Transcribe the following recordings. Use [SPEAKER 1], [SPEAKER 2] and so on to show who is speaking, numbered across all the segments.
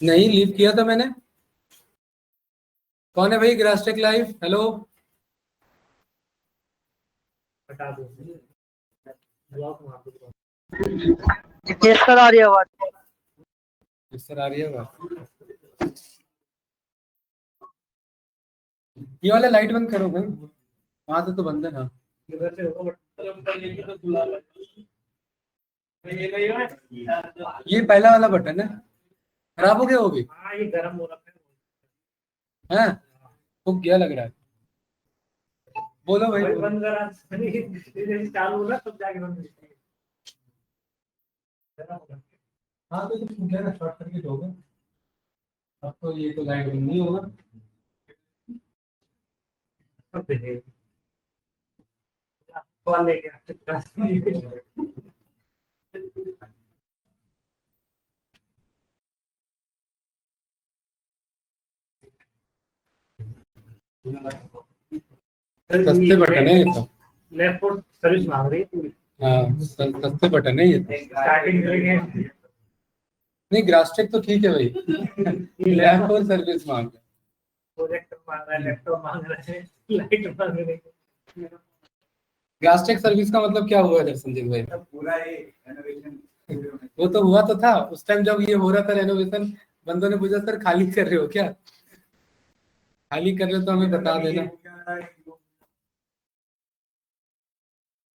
[SPEAKER 1] नहीं, लीव किया था मैंने। कौन है भाई? ग्रास्टेक लाइव, हेलो।
[SPEAKER 2] हटा दो।
[SPEAKER 3] यस सर, आ रही है आवाज।
[SPEAKER 1] यस सर, आ रही है आवाज। ये वाला लाइट बंद करो भाई, वहां से तो बंद है ना।
[SPEAKER 2] इधर से होगा तो खुला है।
[SPEAKER 1] ये पहला वाला बटन है, खराब हो गया वो भी।
[SPEAKER 2] हाँ, ये गर्म हो रहा
[SPEAKER 1] है, फूक गया लग रहा है। बोलो भाई,
[SPEAKER 2] है।
[SPEAKER 1] बोलो।
[SPEAKER 2] बंद करा जैसे चालू होगा तब जाके बंद होगी।
[SPEAKER 1] हाँ तो फूक गया ना, शॉर्ट सर्किट होगा। अब तो ये तो लाइट बंद नहीं होगा।
[SPEAKER 2] कॉल लेके
[SPEAKER 1] सस्ते बटन है ये तो।
[SPEAKER 2] लेफ्ट फुट सर्विस मांग रही है।
[SPEAKER 1] हाँ, सस्ते बटन है ये तो।
[SPEAKER 2] स्टार्टिंग लेके
[SPEAKER 1] नहीं, ग्रास्टेक तो ठीक है भाई। लैप और सर्विस मांग रहे हैं।
[SPEAKER 2] प्रोजेक्टर मांग रहा है, लैपटॉप मांग रहा है, लाइट मांग रहे हैं।
[SPEAKER 1] ग्रास्टेक सर्विस का मतलब क्या हुआ इधर संदीप भाई?
[SPEAKER 2] पूरा ये रेनोवेशन
[SPEAKER 1] वो तो हुआ तो था उस टाइम जब ये हो रहा था रेनोवेशन। बंदों ने पूछा, सर खाली कर रहे हो क्या? खाली कर रहे हो तो हमें बता देना।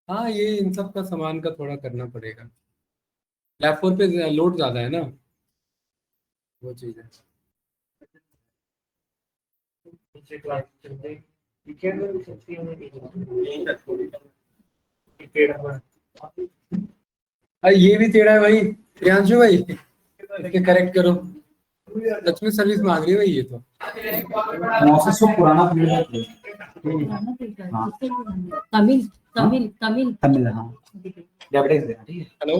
[SPEAKER 1] हाँ, ये इन सब का सामान का थोड़ा करना पड़ेगा। लैप फोर पे लोड ज्यादा है ना, वो चीज है।
[SPEAKER 2] नीचे क्लास चलते ठीक है तो सकती
[SPEAKER 1] ये भी टेढ़ा है भाई, प्रियांशु भाई, इसके करेक्ट करो। सच में सर्विस मांग रही है भाई ये तो।
[SPEAKER 4] 900 पुराना प्लेट है। हाँ
[SPEAKER 5] तमिल तमिल तमिल
[SPEAKER 4] तमिल, हाँ डायबिटिक्स देना, ठीक है।
[SPEAKER 1] Hello,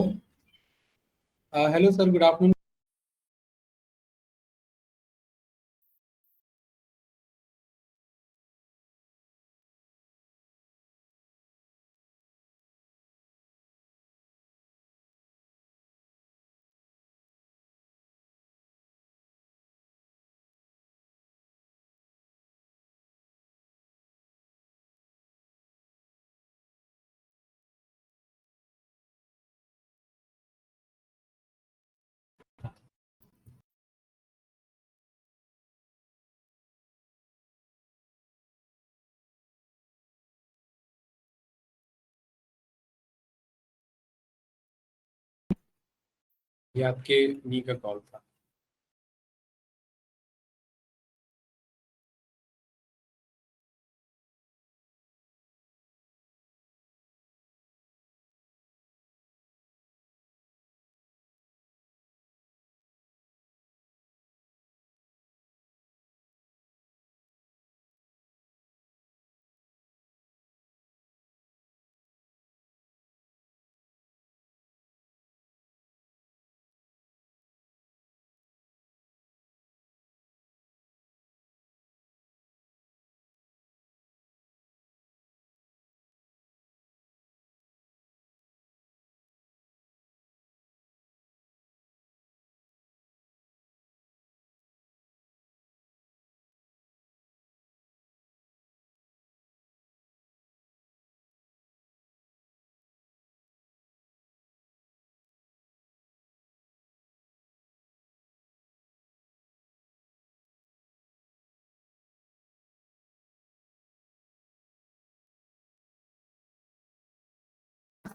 [SPEAKER 1] hello sir, good afternoon. ये आपके नी का कॉल था।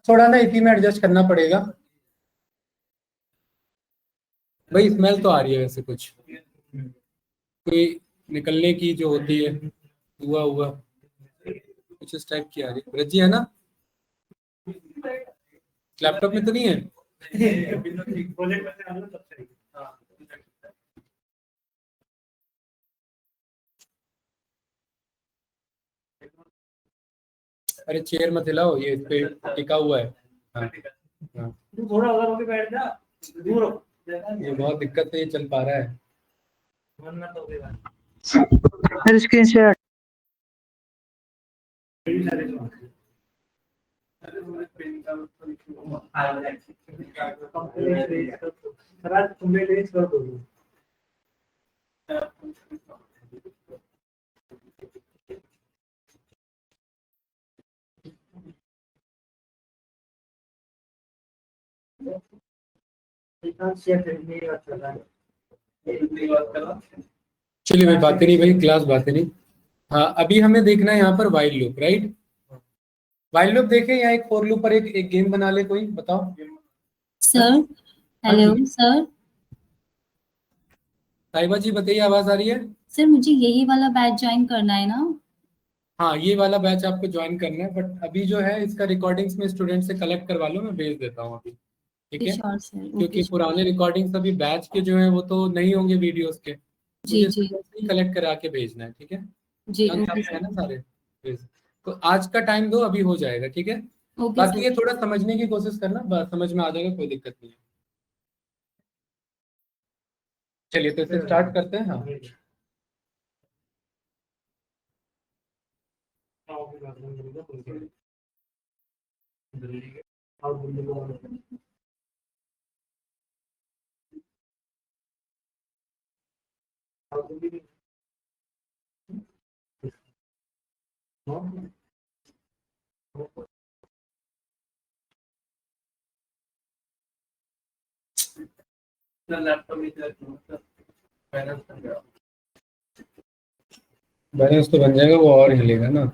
[SPEAKER 1] थोड़ा ना इसी में एडजस्ट करना पड़ेगा भाई। स्मेल तो आ रही है वैसे कुछ, कोई निकलने की जो होती है, हुआ हुआ कुछ इस टाइप की आ रही है। रजी है ना, लैपटॉप में तो नहीं है?
[SPEAKER 2] प्रोजेक्ट में से आना तब सही। हाँ,
[SPEAKER 1] अरे चेयर मत हिलाओ, ये इस पे टिका हुआ है। हाँ हाँ,
[SPEAKER 2] तू थोड़ा उधर होके बैठ जा, दूर हो।
[SPEAKER 1] ये बहुत दिक्कत से ये चल पा रहा है।
[SPEAKER 2] वरना तो होगा।
[SPEAKER 3] फिर स्क्रीन शेयर।
[SPEAKER 2] तुम्हें रेंज कर दो।
[SPEAKER 1] चलिए भाई, बातें नहीं भाई, क्लास बातें नहीं। हाँ, अभी हमें देखना है यहाँ पर while loop, right? While loop देखें, यहाँ एक फॉर लूप पर एक गेम बना ले, कोई बताओ।
[SPEAKER 5] Sir, hello sir.
[SPEAKER 1] साहिबा जी बताइए, आवाज आ रही है?
[SPEAKER 5] सर मुझे यही वाला बैच ज्वाइन करना है ना?
[SPEAKER 1] हाँ, ये वाला बैच आपको ज्वाइन करना है, बट अभी जो है इसका रिकॉर्डिंग्स में स्टूडेंट से कलेक्ट करवा लो, मैं भेज देता हूँ अभी, ठीक है?
[SPEAKER 5] श्योर सर,
[SPEAKER 1] क्योंकि
[SPEAKER 5] ओके।
[SPEAKER 1] पुराने रिकॉर्डिंग्स अभी बैच के जो है वो तो नहीं होंगे वीडियोस के,
[SPEAKER 5] जी
[SPEAKER 1] मुझे
[SPEAKER 5] जी
[SPEAKER 1] कलेक्ट करा के भेजना है, ठीक है?
[SPEAKER 5] जी,
[SPEAKER 1] अंक
[SPEAKER 5] ओके
[SPEAKER 1] है
[SPEAKER 5] सर,
[SPEAKER 1] ना सारे? तो आज का टाइम दो, अभी हो जाएगा, ठीक है?
[SPEAKER 5] ओके
[SPEAKER 1] बाकी
[SPEAKER 5] सर।
[SPEAKER 1] ये थोड़ा समझने की कोशिश करना, समझ में आ जाएगा, कोई दिक्कत नहीं है। चलिए तो इसे स्टार्ट करते हैं। हाँ, बैलेंस तो बन जाएगा, वो और हिलेगा ना।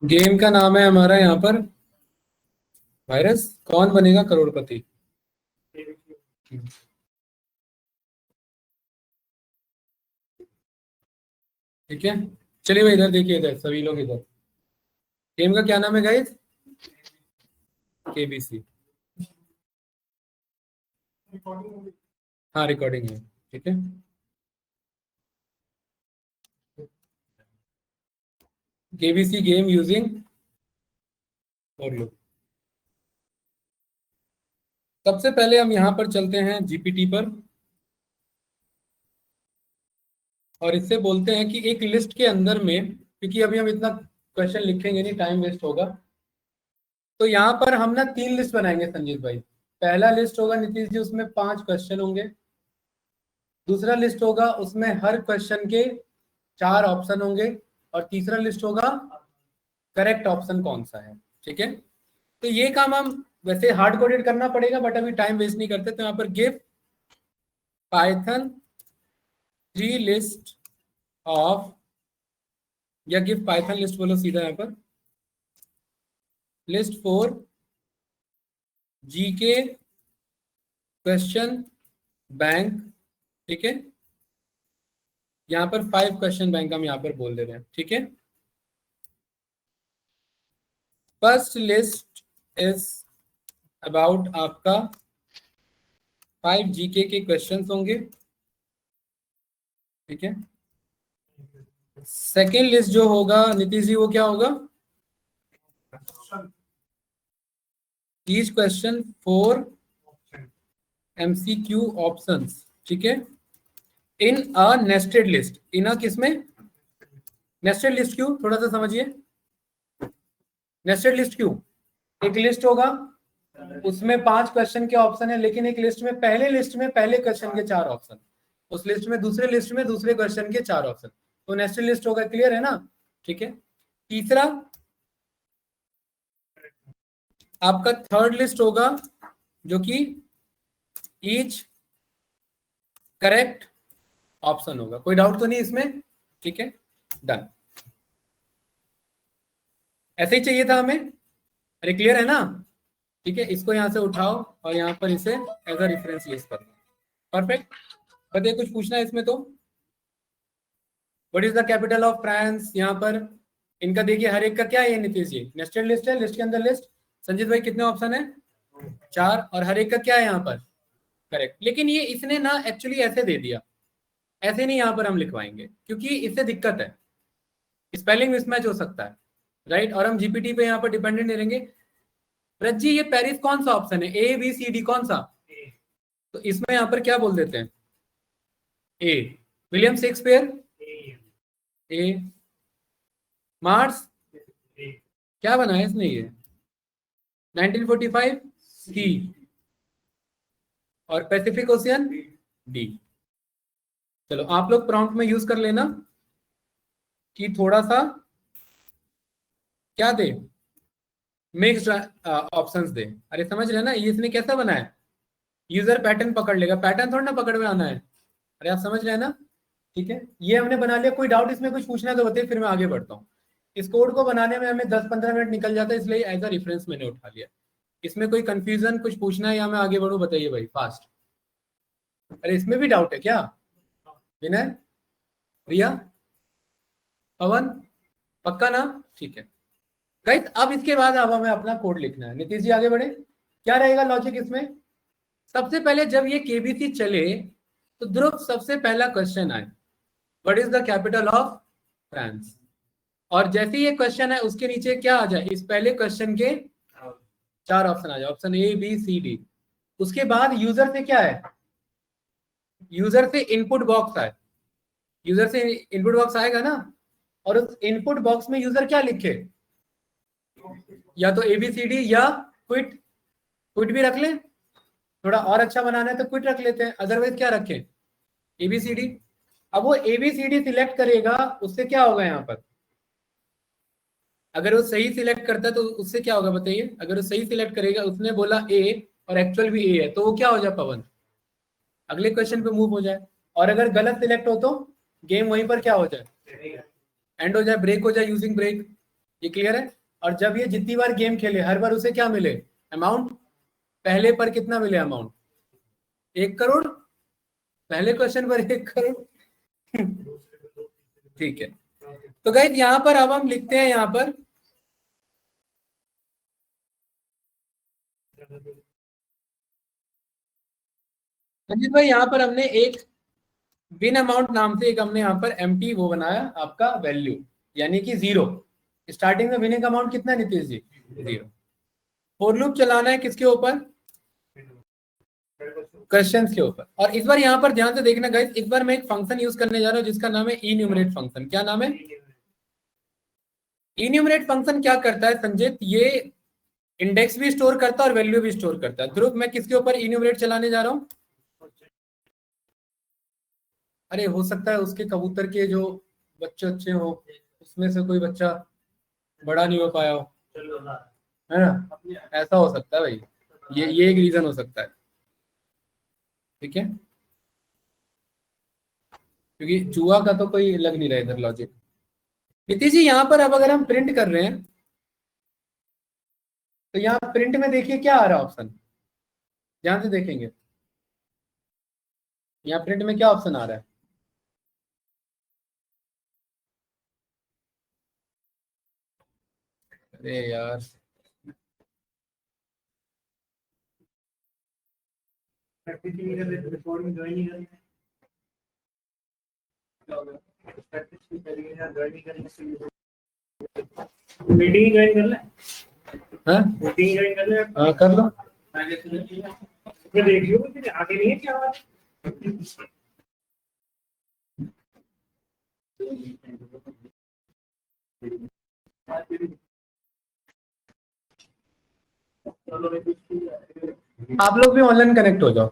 [SPEAKER 1] गेम का नाम है हमारा यहाँ पर वायरस, कौन बनेगा करोड़पति। ठीक है, चलिए भाई इधर देखिए, इधर सभी लोग इधर। गेम का क्या नाम है गाइस? केबीसी। हाँ, रिकॉर्डिंग है, ठीक है। KBC game using for loop. सबसे पहले हम यहाँ पर चलते हैं जीपीटी पर, और इससे बोलते हैं कि एक लिस्ट के अंदर में, क्योंकि अभी हम इतना क्वेश्चन लिखेंगे नहीं, टाइम वेस्ट होगा, तो यहाँ पर हम ना 3 लिस्ट बनाएंगे संजीत भाई। पहला लिस्ट होगा नीतीश जी, उसमें 5 क्वेश्चन होंगे। दूसरा लिस्ट होगा, उसमें हर क्वेश्चन के 4 ऑप्शन होंगे। और तीसरा लिस्ट होगा करेक्ट ऑप्शन कौन सा है, ठीक है? तो ये काम हम वैसे हार्ड कोडेड करना पड़ेगा, बट अभी टाइम वेस्ट नहीं करते, तो यहाँ पर गिव पाइथन 3 लिस्ट ऑफ, या गिव पाइथन लिस्ट बोलो सीधा यहाँ पर, list for GK question bank, ठीक है? यहाँ पर 5 क्वेश्चन बैंक हम यहाँ पर बोल दे रहे हैं, ठीक है? फर्स्ट लिस्ट इज अबाउट आपका 5 जीके के क्वेश्चंस होंगे, ठीक है? सेकेंड लिस्ट जो होगा नीतीश जी, वो क्या होगा? ईच क्वेश्चन 4 MCQ ऑप्शंस, ठीक है? इन अ नेस्टेड लिस्ट। इन अ किसमें? नेस्टेड लिस्ट क्यों, थोड़ा सा समझिए। नेस्टेड लिस्ट क्यों? एक लिस्ट होगा, उसमें 5 क्वेश्चन के ऑप्शन है, लेकिन एक लिस्ट में पहले क्वेश्चन के 4 ऑप्शन, उस लिस्ट में दूसरे लिस्ट में दूसरे क्वेश्चन के 4 ऑप्शन, तो नेस्टेड लिस्ट होगा। क्लियर है ना? ठीक है। तीसरा, आपका थर्ड लिस्ट होगा जो कि ईच करेक्ट ऑप्शन होगा। कोई डाउट तो नहीं इसमें? ठीक है, डन। ऐसे ही चाहिए था हमें। अरे क्लियर है ना? ठीक है, इसको यहां से उठाओ और यहां पर इसे एज अ रेफरेंस लिस्ट कर दो। परफेक्ट। बताइए, कुछ पूछना है इसमें तो? What is the capital of France? यहाँ पर इनका देखिए, हर एक का क्या है नीतीश जी? नेस्टेड लिस्ट है, लिस्ट के अंदर लिस्ट। संजीत भाई कितने ऑप्शन है? 4। और हर एक का क्या है यहाँ पर? करेक्ट। लेकिन ये इसने ना एक्चुअली ऐसे दे दिया, ऐसे नहीं यहाँ पर हम लिखवाएंगे क्योंकि इससे दिक्कत है, स्पेलिंग मिसमैच हो सकता है, राइट। और हम जीपीटी पे यहाँ पर डिपेंडेंट नहीं रहेंगे। ब्रज जी, ये पेरिस कौन सा ऑप्शन है? ए बी सी डी कौन सा? तो इसमें यहाँ पर क्या बोल देते हैं? A. William Shakespeare? A. Mars? क्या बनाया इसने ये? 1945? सी। और पैसिफिक ओशियन? डी। चलो आप लोग प्रॉम्प्ट में यूज कर लेना कि थोड़ा सा क्या दे, मिक्स्ड ऑप्शंस दे। अरे समझ रहे ना, ये इसने कैसा बनाया? यूजर पैटर्न पकड़ लेगा, पैटर्न थोड़ा ना पकड़ में आना है। अरे आप समझ रहे हैं ना? ठीक है, ये हमने बना लिया। कोई डाउट इसमें कुछ पूछना तो बताइए, फिर मैं आगे बढ़ता हूँ। इस कोड को बनाने में हमें 10-15 मिनट निकल जाता है, इसलिए एज अ रेफरेंस मैंने उठा लिया। इसमें कोई कंफ्यूजन, कुछ पूछना है या मैं आगे बढ़ूँ? बताइए भाई फास्ट। अरे इसमें भी डाउट है क्या? विनय, रिया, पवन, पक्का ना? ठीक है गाइस, अब इसके बाद अब हमें अपना कोड लिखना है। नीतीश जी आगे बढ़े। क्या रहेगा लॉजिक इसमें? सबसे पहले जब ये केबीसी चले तो ध्रुव सबसे पहला क्वेश्चन आए, what is the capital of France? और जैसे ये क्वेश्चन है उसके नीचे क्या आ जाए? इस पहले क्वेश्चन के 4 ऑप्शन आ जाए, option A B C D. उसके बाद यूजर से क्या है? यूजर से इनपुट बॉक्स आए, यूजर से इनपुट बॉक्स आएगा ना, और उस इनपुट बॉक्स में यूजर क्या लिखे? या तो एबीसीडी या क्विट। क्विट भी रख लें, थोड़ा और अच्छा बनाना है तो क्विट रख लेते हैं, अदरवाइज क्या रखें? एबीसीडी। अब वो एबीसीडी सिलेक्ट करेगा, उससे क्या होगा यहाँ पर? अगर वो सही सिलेक्ट करता है तो उससे क्या होगा बताइए? अगर वो सही सिलेक्ट करेगा, उसने बोला ए और एक्चुअल भी ए है, तो वो क्या हो जाए पवन? अगले क्वेश्चन पे मूव हो जाए। और अगर गलत सिलेक्ट हो तो गेम वहीं पर क्या हो जाए? एंड हो जाए, ब्रेक हो जाए, यूजिंग ब्रेक। ये क्लियर है? और जब ये जितनी बार गेम खेले हर बार उसे क्या मिले? अमाउंट। पहले पर कितना मिले अमाउंट? 1 करोड़। पहले क्वेश्चन पर 1 करोड़। ठीक है, तो गाइस यहाँ पर अब हम लिखते हैं, यहाँ पर संजीत भाई, यहाँ पर हमने एक विन अमाउंट नाम से एक हमने यहाँ पर एम्प्टी वो बनाया आपका वैल्यू, यानी कि 0। स्टार्टिंग में विनिंग अमाउंट कितना नीतीश जी? 0। फॉर लूप चलाना है किसके ऊपर? क्वेश्चंस के ऊपर। और इस बार यहाँ पर ध्यान से देखना गाइस, इस बार मैं एक फंक्शन यूज करने जा रहा हूँ जिसका नाम है इन्यूमरेट फंक्शन। क्या नाम है? इन्यूमरेट फंक्शन क्या करता है संजीत? ये इंडेक्स भी स्टोर करता है और वैल्यू भी स्टोर करता है। ध्रुव, मैं किसके ऊपर इन्यूमरेट चलाने जा रहा हूँ? अरे हो सकता है उसके कबूतर के जो बच्चे अच्छे हो, उसमें से कोई बच्चा बड़ा नहीं हो पाया हो, है ना? ऐसा हो सकता है भाई, ये एक रीजन हो सकता है। ठीक है, क्योंकि जुआ का तो कोई लग नहीं रहा इधर लॉजिक। नीतीश जी, यहाँ पर अब अगर हम प्रिंट कर रहे हैं तो यहाँ प्रिंट में देखिए क्या आ रहा है ऑप्शन, ध्यान से देखेंगे। यहाँ प्रिंट में क्या ऑप्शन आ रहा है? अरे यार,
[SPEAKER 2] प्रैक्टिस नहीं कर रहे, रिकॉर्डिंग ज्वाइन नहीं कर रहे, प्रैक्टिस भी करेंगे या ज्वाइन नहीं करेंगे? मीटिंग ज्वाइन कर ले,
[SPEAKER 1] हाँ
[SPEAKER 2] मीटिंग ज्वाइन कर ले।
[SPEAKER 1] हाँ, कर लो।
[SPEAKER 2] मैं देख लियो, मुझे आगे नहीं है क्या बात?
[SPEAKER 1] आप लोग भी ऑनलाइन कनेक्ट हो जाओ।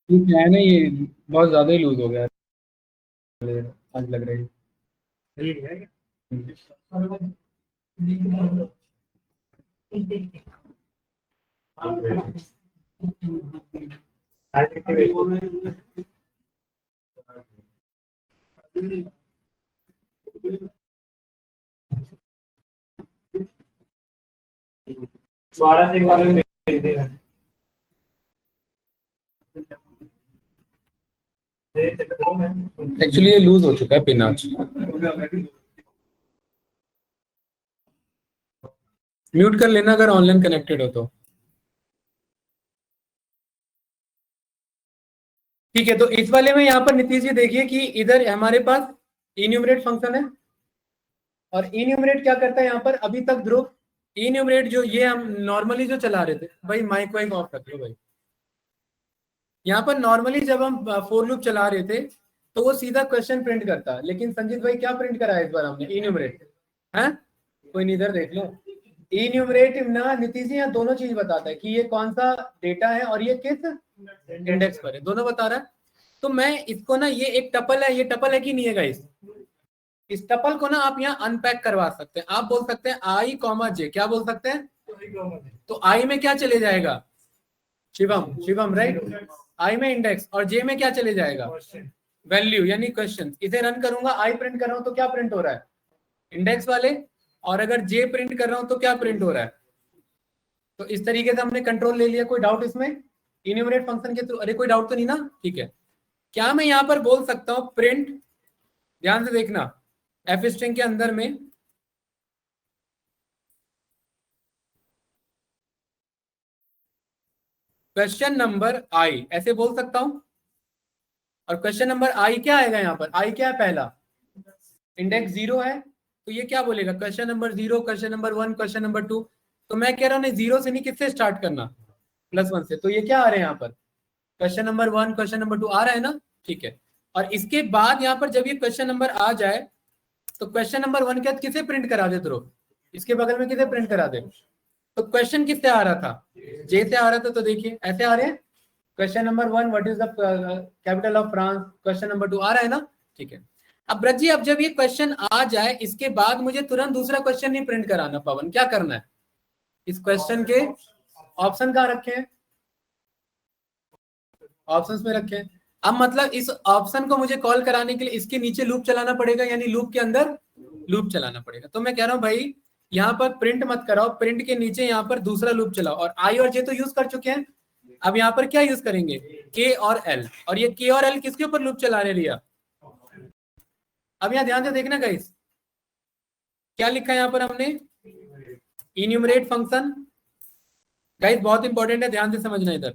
[SPEAKER 1] ठीक है ना, ये बहुत ज्यादा ही लूज हो गया है। आज लग रही है।
[SPEAKER 2] रीड है क्या? बारह से 12 में भेज देगा।
[SPEAKER 1] एक्चुअली ये लूज हो चुका है पिन आज। म्यूट कर लेना अगर ऑनलाइन कनेक्टेड हो तो। ठीक है, तो इस वाले में यहाँ पर नीतीश जी देखिए कि इधर हमारे पास इन्यूमरेट फंक्शन है और इन्यूमरेट क्या करता है यहाँ पर अभी तक ध्रुव इन्यूमरेट जो ये हम नॉर्मली जो चला रहे थे, भाई माइक वाइक ऑफ रख लो भाई। यहाँ पर नॉर्मली जब हम फॉर लूप चला रहे थे तो वो सीधा क्वेश्चन प्रिंट करता है, लेकिन संजीत भाई क्या प्रिंट करा है इस बार हमने इन्यूमरेट है। कोई नहीं इधर देख लो, इन्यूमरेट ना नीतीश जी यहाँ दोनों चीज बताता है कि ये कौन सा डेटा है और ये किस इंडेक्स पर है, दोनों बता रहा है। तो मैं इसको ना ये एक टपल है, ये टपल है कि नहीं है गाइस, इस टपल को ना आप यहाँ अनपैक करवा सकते हैं। आप बोल सकते हैं आई कॉमा जे, क्या बोल सकते हैं, तो आई में क्या चले जाएगा शिवम राइट, आई में इंडेक्स और जे में क्या चले जाएगा वैल्यू यानी क्वेश्चन। इसे रन करूंगा, आई प्रिंट कर रहा हूं तो क्या प्रिंट हो रहा है इंडेक्स वाले, और अगर जे प्रिंट कर रहा हूं तो क्या प्रिंट हो रहा है। तो इस तरीके से हमने कंट्रोल ले लिया। कोई डाउट इसमें इन्यूमरेट फंक्शन के थ्रू? अरे कोई डाउट तो नहीं ना, ठीक है। क्या मैं यहाँ पर बोल सकता हूँ प्रिंट, ध्यान से देखना एफ स्ट्रिंग के अंदर में क्वेश्चन नंबर आई ऐसे बोल सकता हूं, और क्वेश्चन नंबर आई क्या आएगा यहाँ पर, आई क्या है पहला इंडेक्स 0 है, तो ये क्या बोलेगा question number 0, question number 1, question number 2। तो मैं कह रहा हूँ नहीं 0 से नहीं, किससे स्टार्ट करना +1 से। तो ये क्या आ रहे हैं यहाँ पर क्वेश्चन नंबर 1 क्वेश्चन नंबर 2 आ रहा है ना, ठीक है। और इसके बाद यहाँ पर जब ये क्वेश्चन नंबर आ जाए तो क्वेश्चन नंबर 1 के बाद किसे प्रिंट करा दे, तो इसके बगल में किसे प्रिंट करा दे। तो क्वेश्चन किससे आ रहा था, जे से आ रहा था, तो देखिए ऐसे आ रहे हैं question number 1 what is the capital of France, question number 2 आ रहा है ना, ठीक है। अब ब्रज जी अब जब ये क्वेश्चन आ जाए इसके बाद मुझे तुरंत दूसरा क्वेश्चन नहीं प्रिंट कराना पवन, क्या करना है, इस क्वेश्चन के ऑप्शन कहाँ रखे हैं, ऑप्शंस में रखे हैं। अब मतलब इस ऑप्शन को मुझे कॉल कराने के लिए इसके नीचे लूप चलाना पड़ेगा, यानी लूप के अंदर लूप चलाना पड़ेगा। तो मैं कह रहा हूं भाई यहाँ पर प्रिंट मत कराओ, प्रिंट के नीचे यहाँ पर दूसरा लूप चलाओ। और आई और जे तो यूज कर चुके हैं, अब यहाँ पर क्या यूज करेंगे के और एल, और ये के और एल किसके ऊपर लूप चलाने लिया। अब यहाँ ध्यान से देखना गाइस क्या लिखा है यहाँ पर हमने, इन्यूमरेट फंक्शन। गाइस बहुत इंपॉर्टेंट है, ध्यान से समझना इधर।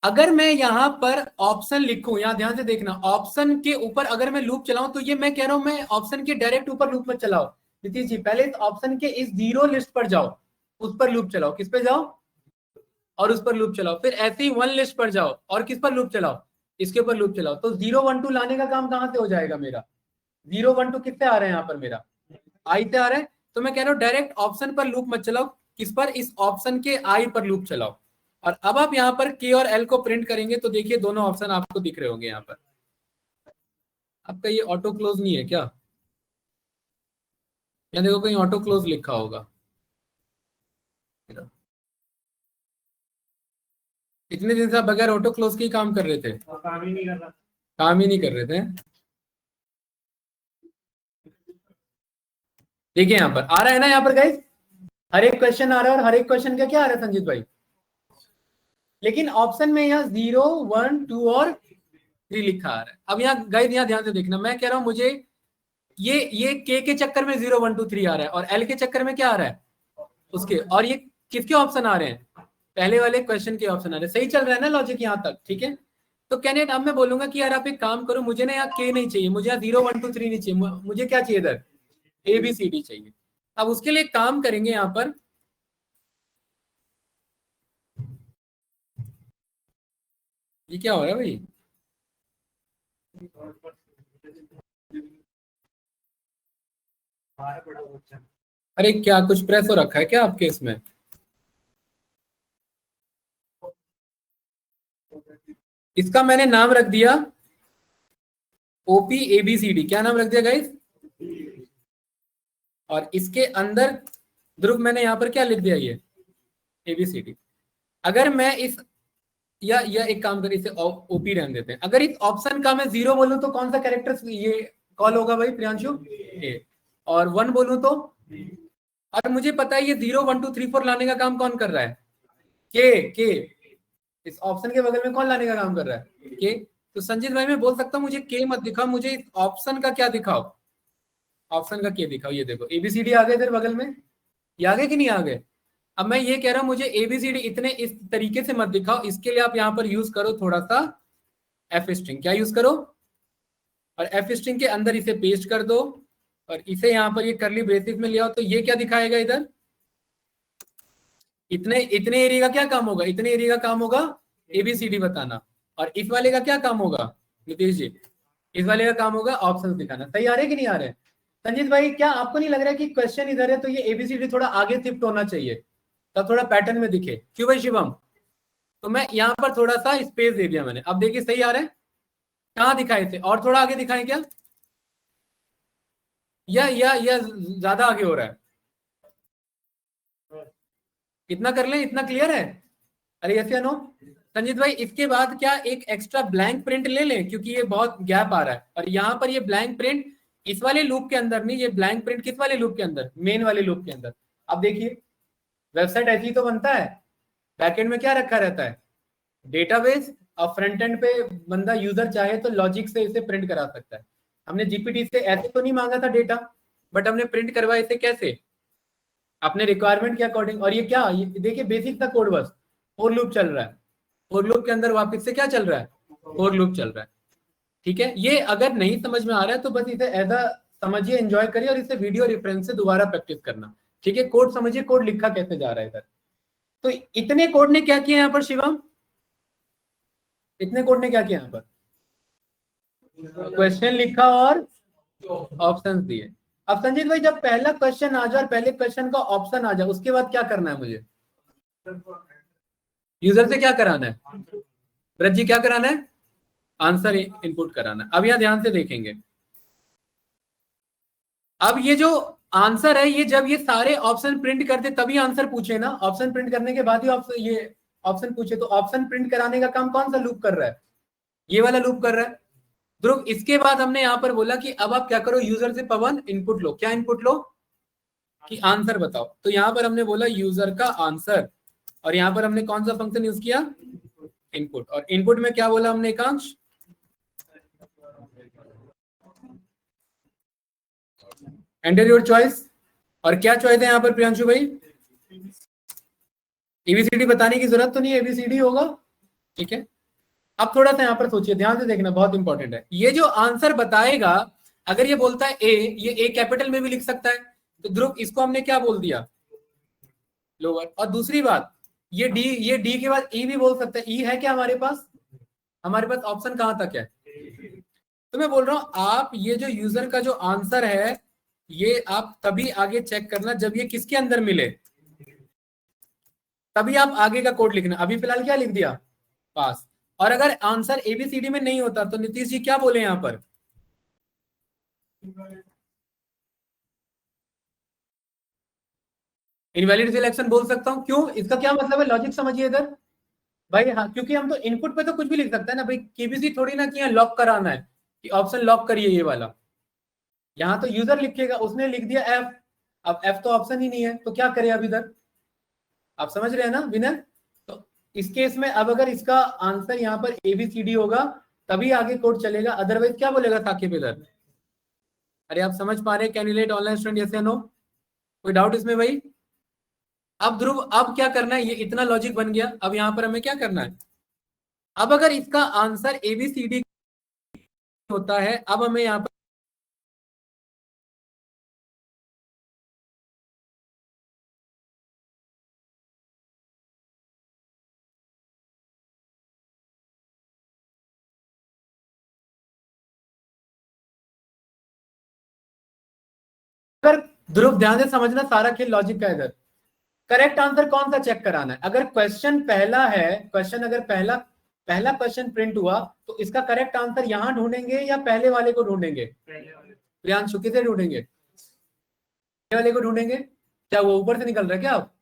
[SPEAKER 1] अगर मैं यहाँ पर ऑप्शन लिखूं, यहाँ ध्यान से देखना, ऑप्शन के ऊपर अगर मैं लूप चलाऊं तो ये मैं कह रहा हूं मैं ऑप्शन के डायरेक्ट ऊपर लूप मत चलाओ नीतीश जी, पहले इस ऑप्शन के इस 0 लिस्ट पर जाओ, उस पर लूप चलाओ, किस पे जाओ और उस पर लूप चलाओ, फिर ऐसे ही 1 लिस्ट पर जाओ और किस पर लूप चलाओ, इसके ऊपर लूप चलाओ। तो 0 1 2 लाने का काम कहां से हो जाएगा मेरा, 0 1 2 किससे आ रहे हैं यहाँ पर मेरा आई से आ रहा है। तो मैं कह रहा हूँ डायरेक्ट ऑप्शन पर लूप मत चलाओ, किस पर, इस ऑप्शन के आई पर लूप चलाओ। और अब आप यहाँ पर के और एल को प्रिंट करेंगे तो देखिए दोनों ऑप्शन आपको दिख रहे होंगे यहाँ पर। आपका ये ऑटो क्लोज नहीं है क्या, यहाँ देखो कहीं ऑटो क्लोज लिखा होगा, इतने दिन से आप बगैर ऑटो क्लोज के ही काम कर रहे थे,
[SPEAKER 2] काम ही नहीं कर रहा,
[SPEAKER 1] काम ही नहीं कर रहे थे। देखिए यहाँ पर आ रहा है ना, यहाँ पर गाइस हर एक क्वेश्चन आ रहा है और हर एक क्वेश्चन का क्या आ रहा है संजीत भाई, लेकिन ऑप्शन में यहाँ 0 1 2 और 3 लिखा आ रहा है। अब यहाँ गाइस यहाँ ध्यान से देखना, मैं कह रहा हूं मुझे ये के चक्कर में 0 1 2 3 आ रहा है और एल के चक्कर में क्या आ रहा है उसके, और ये किसके ऑप्शन आ रहे हैं, पहले वाले क्वेश्चन के ऑप्शन आ रहे हैं। सही चल रहा है ना लॉजिक यहाँ तक, ठीक है। तो कैनेट अब मैं बोलूंगा कि यार आप एक काम करो, मुझे ना यहाँ के नहीं चाहिए, मुझे यहाँ 0 1 2 3 नहीं चाहिए, मुझे क्या चाहिए इधर ABCD चाहिए। अब उसके लिए काम करेंगे यहाँ पर, ये क्या हो रहा है भाई, अरे क्या कुछ प्रेस हो रखा है क्या आपके इसमें, इसका मैंने नाम रख दिया ओपी एबीसीडी, क्या नाम रख दिया गाइस? और इसके अंदर ध्रुव मैंने यहाँ पर क्या लिख दिया, ये एबीसीडी। अगर मैं इस या एक काम कर, इसे ओपी रहने देते हैं। अगर इस ऑप्शन का मैं 0 बोलूं तो कौन सा कैरेक्टर ये कॉल होगा भाई प्रियांशु? ए। और 1 बोलूं तो, और मुझे पता है ये 0 1 2 3 4 लाने का काम कौन कर रहा है? के। इस ऑप्शन के बगल में कौन लाने का काम कर रहा है? के। तो संजीत भाई मैं बोल सकता हूँ मुझे के मत दिखाओ, मुझे इस ऑप्शन का क्या दिखाओ? ऑप्शन का के दिखाओ। ये देखो एबीसीडी आ गए इधर बगल में, ये आ गए कि नहीं आ गए? अब मैं ये कह रहा हूं मुझे एबीसीडी इतने इस तरीके से मत दिखाओ, इसके लिए आप यहां पर यूज करो थोड़ा सा एफ स्ट्रिंग। क्या यूज करो? और एफ स्ट्रिंग के अंदर इसे पेस्ट कर दो और इसे यहां पर ये करली ब्रेसेस में ले आओ। तो ये क्या दिखाएगा इधर? इतने एरिया का क्या काम होगा? इतने एरिया का काम होगा एबीसीडी बताना। और इस वाले का क्या काम होगा नीतीश जी? इस वाले का काम होगा ऑप्शन दिखाना। सही आ रहे कि नहीं आ रहे? संजीत भाई क्या आपको नहीं लग रहा है कि क्वेश्चन इधर है तो ये एबीसीडी थोड़ा आगे शिफ्ट होना चाहिए, तब थोड़ा पैटर्न में दिखे? क्यों भाई शिवम? तो मैं यहाँ पर थोड़ा सा स्पेस दे दिया मैंने। अब देखिए सही आ रहा है? कहाँ दिखाए थे? और थोड़ा आगे दिखाएं क्या? या ज्यादा आगे हो रहा है? इतना कर लें? इतना क्लियर है? अरे यस या नो? संजीत भाई इसके बाद क्या एक एक्स्ट्रा ब्लैंक प्रिंट ले लें, क्योंकि ये बहुत गैप आ रहा है। और यहाँ पर ये ब्लैंक प्रिंट इस वाले लूप के अंदर नहीं, ये ब्लैंक प्रिंट किस वाले लूप के अंदर? मेन वाले लूप के अंदर। अब देखिए वेबसाइट ऐसी तो बनता है, बैकएंड में क्या रखा रहता है? डेटाबेस। और फ्रंट एंड पे बंदा यूजर चाहे तो लॉजिक से इसे प्रिंट करा सकता है। हमने जीपीटी से ऐसे तो नहीं मांगा था डेटा, बट हमने प्रिंट करवाया इसे कैसे? अपने रिक्वायरमेंट के अकॉर्डिंग। और ये क्या, ये देखिए बेसिक था कोड, बस फॉर लूप चल रहा है। फॉर लूप के अंदर वापस से क्या चल रहा है? फॉर लूप चल रहा है। ठीक है, ये अगर नहीं समझ में आ रहा है तो बस इसे एज अ समझिए, एंजॉय करिए और इसे वीडियो रेफरेंस से दोबारा प्रैक्टिस करना। ठीक है, कोड समझिए, कोड लिखा कैसे जा रहा है इधर। तो इतने कोड ने क्या किया यहाँ पर शिवम? इतने कोड ने क्या किया यहाँ पर? क्वेश्चन लिखा और ऑप्शंस दिए। अब संजीत भाई जब पहला क्वेश्चन आ जाए और पहले क्वेश्चन का ऑप्शन आ जाए, उसके बाद क्या करना है मुझे? यूजर से क्या कराना है? ब्रज जी क्या कराना है? आंसर इनपुट कराना है। अब यहां ध्यान से देखेंगे, अब ये जो आंसर है, ये जब ये सारे ऑप्शन प्रिंट करते तभी आंसर पूछे ना। ऑप्शन प्रिंट करने के बाद ही ये ऑप्शन पूछे। तो ऑप्शन प्रिंट कराने का काम कौन सा लूप कर रहा है? ये वाला लूप कर रहा है ध्रुव। इसके बाद हमने यहाँ पर बोला कि अब आप क्या करो, यूजर से पवन इनपुट लो। क्या इनपुट लो? कि आंसर बताओ। तो यहाँ पर हमने बोला यूजर का आंसर, और यहाँ पर हमने कौन सा फंक्शन यूज किया? इनपुट। और इनपुट में क्या बोला हमने एकांश? Enter your choice. और क्या चॉइस है यहाँ पर प्रियांशु भाई? एबीसीडी बताने की जरूरत तो नहीं है, एबीसीडी होगा। ठीक है, अब थोड़ा सा यहाँ पर सोचिए, ध्यान से देखना, बहुत इंपॉर्टेंट है। ये जो आंसर बताएगा, अगर ये बोलता है ए, ये ए कैपिटल में भी लिख सकता है। तो ध्रुव इसको हमने क्या बोल दिया? लोअर। और दूसरी बात, ये डी के बाद ई भी बोल सकता है। ई है क्या हमारे पास? हमारे पास ऑप्शन कहां तक है? तो मैं बोल रहा हूं आप ये जो यूजर का जो आंसर है, ये आप तभी आगे चेक करना जब ये किसके अंदर मिले, तभी आप आगे का कोड लिखना। अभी फिलहाल क्या लिख दिया? पास। और अगर आंसर एबीसीडी में नहीं होता तो नीतीश जी क्या बोले यहां पर? इनवैलिड सिलेक्शन बोल सकता हूं। क्यों? इसका क्या मतलब है, लॉजिक समझिए इधर भाई। हाँ, क्योंकि हम तो इनपुट पे तो कुछ भी लिख सकते हैं ना भाई, केबीसी थोड़ी ना कि लॉक कराना है कि ऑप्शन लॉक करिए ये वाला। यहाँ तो यूजर लिखेगा, उसने लिख दिया एफ। अब एफ तो ऑप्शन ही नहीं है, तो क्या करे अब इधर? आप समझ रहे हैं ना विनर? तो इस केस में अब अगर इसका आंसर यहाँ पर एबीसीडी होगा तभी आगे कोड चलेगा, अदरवाइज क्या बोलेगा साकिब इधर? अरे आप समझ पा रहे? कैंडिडेट ऑनलाइन स्टूडेंट, यस या नो? कोई डाउट इसमें भाई? अब ध्रुव अब क्या करना है, ये इतना लॉजिक बन गया। अब यहाँ पर हमें क्या करना है? अब अगर इसका आंसर एबीसीडी होता है, अब हमें यहाँ पर अगर ध्रुव ध्यान से समझना, सारा खेल लॉजिक का इधर। करेक्ट आंसर कौन सा चेक कराना है? अगर क्वेश्चन पहला है, क्वेश्चन अगर पहला पहला क्वेश्चन प्रिंट हुआ तो इसका करेक्ट आंसर यहाँ ढूंढेंगे या पहले वाले को ढूंढेंगे? प्रियांशु किसे ढूंढेंगे? पहले वाले को ढूंढेंगे। क्या वो ऊपर से निकल रहा है क्या? आप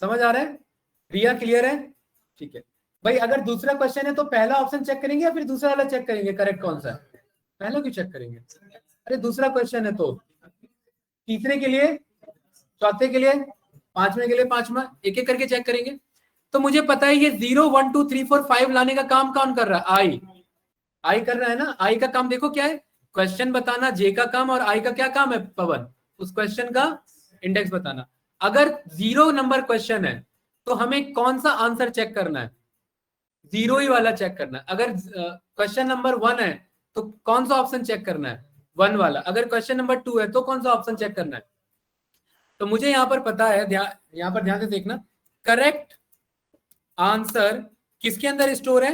[SPEAKER 1] समझ आ रहा है? रिया क्लियर है? ठीक है भाई। अगर दूसरा क्वेश्चन है तो पहला ऑप्शन चेक करेंगे या फिर दूसरा वाला चेक करेंगे करेक्ट कौन सा है? पहला क्यों चेक करेंगे? अरे दूसरा क्वेश्चन है तो तीसरे के लिए, चौथे के लिए, पांचवें के लिए पांचवा, एक एक करके चेक करेंगे। तो मुझे पता है ये 0 1 2 3 4 5 लाने का काम कौन कर रहा है? आई कर रहा है ना। आई का काम देखो क्या है, क्वेश्चन बताना, जे का काम, और आई का क्या काम है पवन? उस क्वेश्चन का इंडेक्स बताना। अगर 0 नंबर क्वेश्चन है तो हमें कौन सा आंसर चेक करना है? 0 ही वाला चेक करना है। अगर क्वेश्चन नंबर 1 है तो कौन सा ऑप्शन चेक करना है? 1 वाला। अगर क्वेश्चन नंबर 2 है तो कौन सा ऑप्शन चेक करना है? तो मुझे यहाँ पर पता है, यहाँ पर ध्यान से देखना, करेक्ट आंसर किसके अंदर स्टोर है?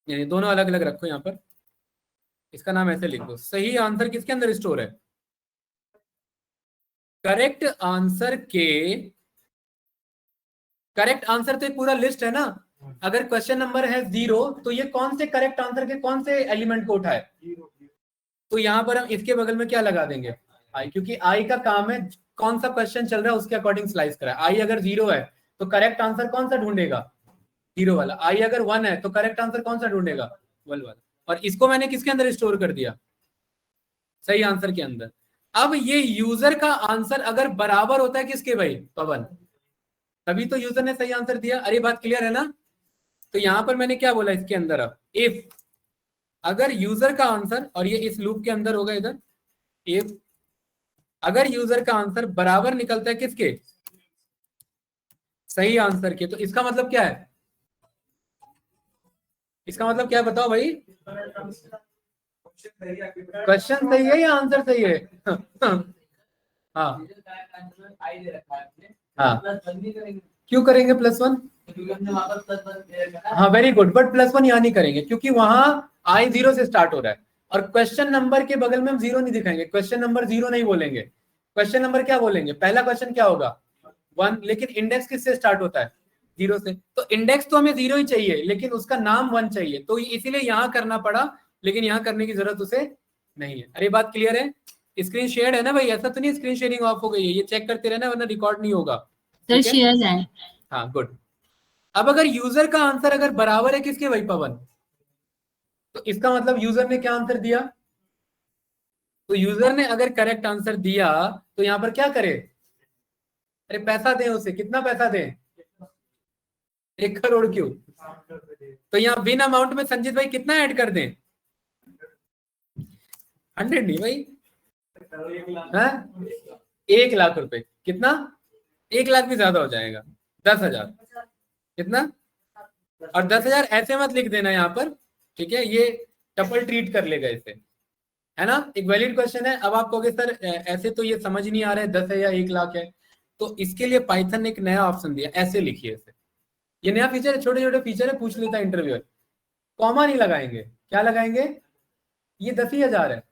[SPEAKER 1] यानी दोनों अलग अलग रखो यहाँ पर, इसका नाम ऐसे लिख दो। सही आंसर किसके अंदर स्टोर है? करेक्ट आंसर के, करेक्ट आंसर तो पूरा लिस्ट है ना। अगर क्वेश्चन नंबर है 0 तो ये कौन से करेक्ट आंसर के कौन से एलिमेंट को उठाए? तो यहाँ पर हम इसके बगल में क्या लगा देंगे? आई, क्योंकि आई का काम है कौन सा क्वेश्चन चल रहा है उसके अकॉर्डिंग स्लाइस करा। आई अगर 0 है तो करेक्ट आंसर कौन सा ढूंढेगा? 0 वाला। आई अगर 1 है तो करेक्ट आंसर कौन सा ढूंढेगा? 1 वाला। और इसको मैंने किसके अंदर स्टोर कर दिया? सही आंसर के अंदर। अब ये यूजर का आंसर अगर बराबर होता है किसके भाई? पवन, तभी तो यूजर ने सही आंसर दिया। अरे बात क्लियर है ना? तो यहां पर मैंने क्या बोला इसके अंदर, अब इफ अगर यूजर का आंसर, और ये इस लूप के अंदर होगा इधर, इफ अगर यूजर का आंसर बराबर निकलता है किसके? सही आंसर के, तो इसका मतलब क्या है? इसका मतलब क्या है बताओ भाई? क्वेश्चन सही है या आंसर सही है? हाँ हाँ, क्यों करेंगे +1? हाँ वेरी गुड, बट +1 यहाँ नहीं करेंगे क्योंकि वहां आई 0 से स्टार्ट हो रहा है और क्वेश्चन नंबर के बगल में हम 0 नहीं दिखाएंगे। क्वेश्चन नंबर 0 नहीं बोलेंगे। क्वेश्चन नंबर क्या बोलेंगे? पहला क्वेश्चन क्या होगा? 1। लेकिन इंडेक्स किससे स्टार्ट होता है? 0 से। तो इंडेक्स तो हमें 0 ही चाहिए लेकिन उसका नाम 1 चाहिए, तो इसीलिए यहाँ करना पड़ा, लेकिन यहाँ करने की जरूरत उसे नहीं है। अरे बात क्लियर है? स्क्रीन शेयर है ना भाई? ऐसा तो नहीं स्क्रीन शेयरिंग ऑफ हो गई है? ये चेक करते रहना वरना रिकॉर्ड नहीं होगा।
[SPEAKER 5] सर शेयर है।
[SPEAKER 1] हाँ गुड। अब अगर यूजर का आंसर अगर बराबर है किसके भाई? पवन, तो इसका मतलब यूजर ने क्या आंसर दिया? तो यूजर ने अगर करेक्ट आंसर दिया तो यहां पर क्या करे? अरे पैसा दें उसे। कितना पैसा दें? 1 करोड़ क्यों? तो यहाँ विन अमाउंट में संजीत भाई कितना ऐड कर दें? 100 नहीं भाई, 1 लाख रुपए। कितना? 1 लाख भी ज्यादा हो जाएगा, 10,000। कितना? और 10,000 ऐसे मत लिख देना यहाँ पर, ठीक है? ये टपल ट्रीट कर लेगा इसे, है ना? एक वैलिड क्वेश्चन है। अब आप कहोगे सर ऐसे तो ये समझ नहीं आ रहा है 10 है या 1 लाख है, तो इसके लिए पाइथन ने एक नया ऑप्शन दिया, ऐसे लिखिए इसे। ये नया फीचर है, छोटे छोटे फीचर है, पूछ लेता इंटरव्यूअर। कॉमा नहीं लगाएंगे। क्या लगाएंगे? ये 10,000 है।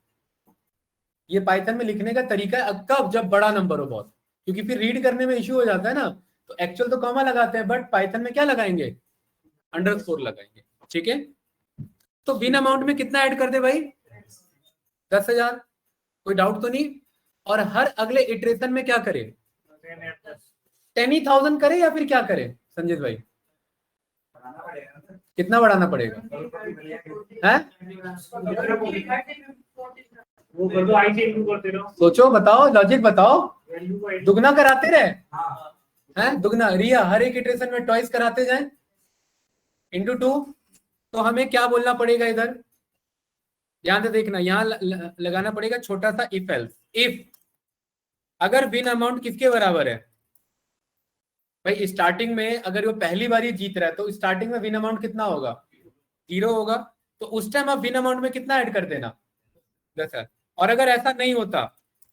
[SPEAKER 1] ये पाइथन में लिखने का तरीका है। कब? जब बड़ा नंबर हो बहुत, क्योंकि फिर रीड करने में इश्यू हो जाता है ना। तो एक्चुअल तो कॉमा लगाते हैं, बट पाइथन में क्या लगाएंगे? अंडरस्कोर लगाएंगे, ठीक है? तो विन अमाउंट में कितना ऐड कर दे भाई? 10,000। कोई डाउट तो नहीं? और हर अगले इटरेशन में क्या करे? 10,000 करे या फिर क्या करे संजीत भाई? कितना बढ़ाना पड़ेगा? है?
[SPEAKER 2] वो कर दो, आई से इंटू करते रहो।
[SPEAKER 1] सोचो, बताओ, लॉजिक बताओ। दुगना कराते रहे हैं? दुगना। रिया हर एक इटरेशन में ट्वाइस कराते जाएं इंटू 2। तो हमें क्या बोलना पड़ेगा इधर? ध्यान से देखना, यहां लगाना पड़ेगा छोटा सा इफ एल्स। इफ अगर विन अमाउंट किसके बराबर है भाई? स्टार्टिंग में अगर वो पहली बार ही जीत रहा है तो स्टार्टिंग में विन अमाउंट कितना होगा? 0 होगा। तो उस टाइम आप विन अमाउंट में कितना ऐड कर देना? 10,000। और अगर ऐसा नहीं होता,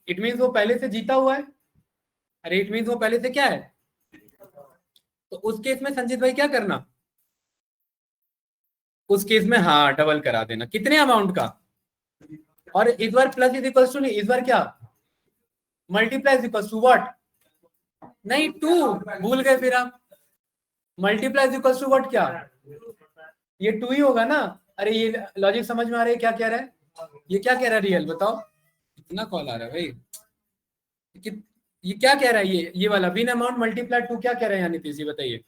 [SPEAKER 1] इट मीन्स वो पहले से जीता हुआ है। अरे इट मीन्स वो पहले से क्या है? तो उस केस में संजीत भाई क्या करना? उस केस में हाँ डबल करा देना। कितने अमाउंट का? और इस बार प्लस इज इक्वल टू नहीं, इस बार क्या? Multiply is equal to what? नहीं 2, भूल गए फिर आप। Multiply is equal to what, क्या ये 2 ही होगा ना। अरे ये लॉजिक समझ में आ रहा है क्या कह रहा है, ये क्या कह रहा है रियल, बताओ। इतना कॉल आ रहा है भाई, ये क्या कह रहा है, ये वाला विन अमाउंट मल्टीप्लाई 2 क्या कह रहा है यहाँ नीतीश जी बताइए।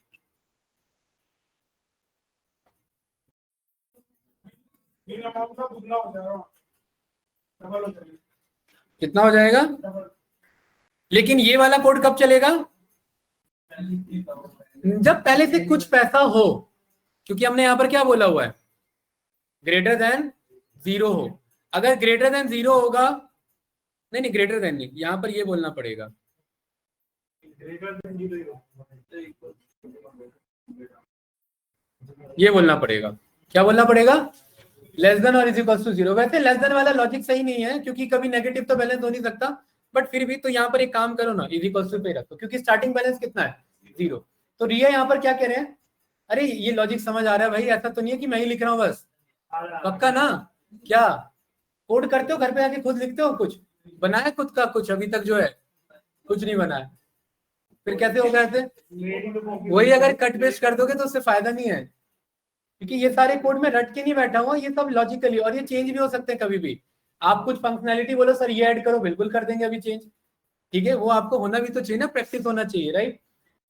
[SPEAKER 1] कितना हो जाएगा, लेकिन ये वाला कोड कब चलेगा, जब पहले से कुछ पैसा हो, क्योंकि हमने यहां पर क्या बोला हुआ है, ग्रेटर देन 0 हो। अगर ग्रेटर देन 0 होगा, नहीं ग्रेटर देन नहीं, यहां पर ये बोलना पड़ेगा, ये बोलना पड़ेगा, क्या बोलना पड़ेगा, लेस देन और इज इक्वल टू 0। वैसे लेस देन वाला लॉजिक सही नहीं है, क्योंकि कभी नेगेटिव तो बैलेंस हो नहीं सकता, बट फिर भी तो यहाँ पर एक काम करो ना, इज इक्वल टू पे रखो, क्योंकि स्टार्टिंग बैलेंस कितना है 0। तो रिया यहाँ पर क्या कह रहे हैं, अरे ये लॉजिक समझ आ रहा है भाई, ऐसा तो नहीं है कि मैं ही लिख रहा हूँ बस, पक्का ना, क्या कोड करते हो घर पे आके खुद लिखते हो, कुछ बनाया खुद का, कुछ अभी तक जो है कुछ नहीं बनाया, फिर कैसे होगा ऐसे, वही अगर कट पेस्ट कर दोगे तो उससे फायदा नहीं है, क्योंकि ये सारे कोड में रट के नहीं बैठा हुआ, ये सब लॉजिकली, और ये चेंज भी हो सकते हैं कभी भी। आप कुछ फंक्शनैलिटी बोलो सर ये ऐड करो, बिल्कुल कर देंगे अभी चेंज, ठीक है, वो आपको होना भी तो चाहिए ना, प्रैक्टिस होना चाहिए, राइट।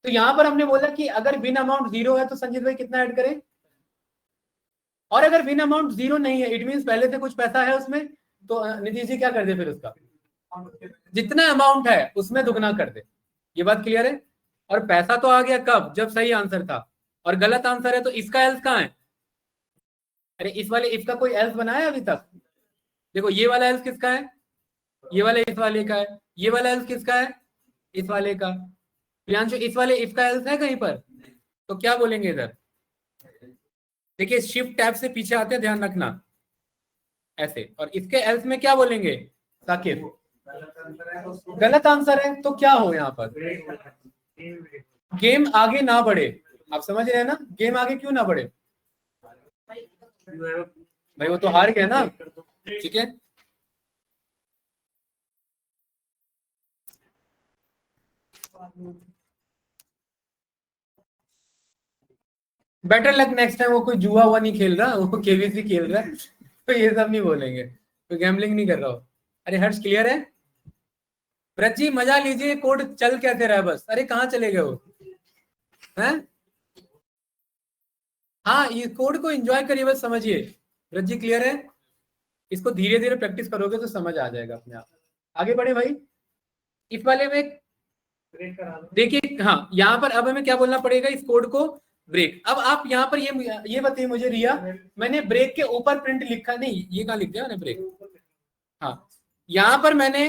[SPEAKER 1] तो यहाँ पर हमने बोला कि अगर विन अमाउंट 0 है तो संजीत भाई कितना ऐड करें, और अगर विन अमाउंट 0 नहीं है, इट मीन पहले से कुछ पैसा है उसमें, तो नीतीश जी क्या कर दे, फिर उसका जितना अमाउंट है उसमें दुगना कर दे, ये बात क्लियर है। और पैसा तो आ गया कब, जब सही आंसर था, और गलत आंसर है तो इसका एल्स कहाँ है, अरे इस वाले इसका कोई एल्स बनाया अभी तक, देखो ये वाला एल्स किसका है, ये वाला इस वाले का है, ये वाला एल्स किसका है, इस वाले का, प्रियांशु इस वाले इसका एल्स है कहीं पर, तो क्या बोलेंगे इधर, देखिए शिफ्ट टैब से पीछे आते हैं, ध्यान रखना ऐसे, और इसके एल्स में क्या बोलेंगे साकिब, गलत आंसर है, तो क्या हो यहाँ पर, गेम आगे ना बढ़े, आप समझ रहे हैं ना, गेम आगे क्यों ना बढ़े भाई, वो तो हार गया ना, ठीक है। बेटर लक नेक्स्ट टाइम, वो कोई जुआ हुआ नहीं खेल रहा, वो केवीसी खेल रहा है, तो ये सब नहीं बोलेंगे, तो गैम्बलिंग नहीं कर रहा हो। अरे हर्ष क्लियर है, व्रत जी मजा लीजिए, कोड चल कैसे रहा है बस, अरे कहाँ चले गए वो हैं, हाँ ये कोड को एंजॉय करिए बस, समझिए। व्रत जी क्लियर है, इसको धीरे धीरे प्रैक्टिस करोगे तो समझ आ जाएगा अपने आप। आगे बढ़े भाई, इस वाले में देखिए, हाँ यहाँ पर अब हमें क्या बोलना पड़ेगा, इस कोड को ब्रेक। अब आप यहाँ पर ये बताइए मुझे रिया, मैंने ब्रेक के ऊपर प्रिंट लिखा नहीं, ये कहाँ लिख दिया मैंने ब्रेक, हाँ यहाँ पर मैंने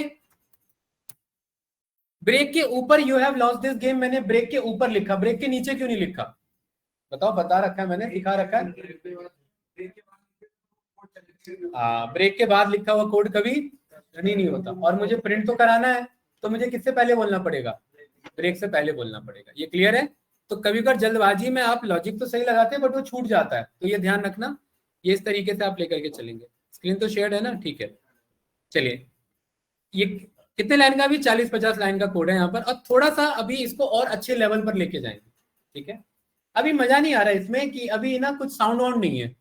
[SPEAKER 1] ब्रेक के ऊपर you have lost this game, मैंने ब्रेक के ऊपर लिखा, ब्रेक के नीचे क्यों नहीं लिखा, बताओ, बता रखा है मैंने, दिखा रखा है, ब्रेक के बाद लिखा हुआ कोड कभी रन ही नहीं होता, और मुझे प्रिंट तो कराना है, तो मुझे किससे पहले बोलना पड़ेगा, ब्रेक से पहले बोलना पड़ेगा, ये क्लियर है। तो कभी कभी जल्दबाजी में आप लॉजिक तो सही लगाते हैं बट वो छूट जाता है, तो ये ध्यान रखना, ये इस तरीके से आप लेकर के चलेंगे। स्क्रीन तो शेयर्ड है ना, ठीक है, चलिए ये कितने लाइन का, भी 40-50 लाइन का कोड है यहाँ पर, और थोड़ा सा अभी इसको और अच्छे लेवल पर लेके जाएंगे, ठीक है। अभी मजा नहीं आ रहा है इसमें कि अभी ना कुछ साउंड वाउंड नहीं है,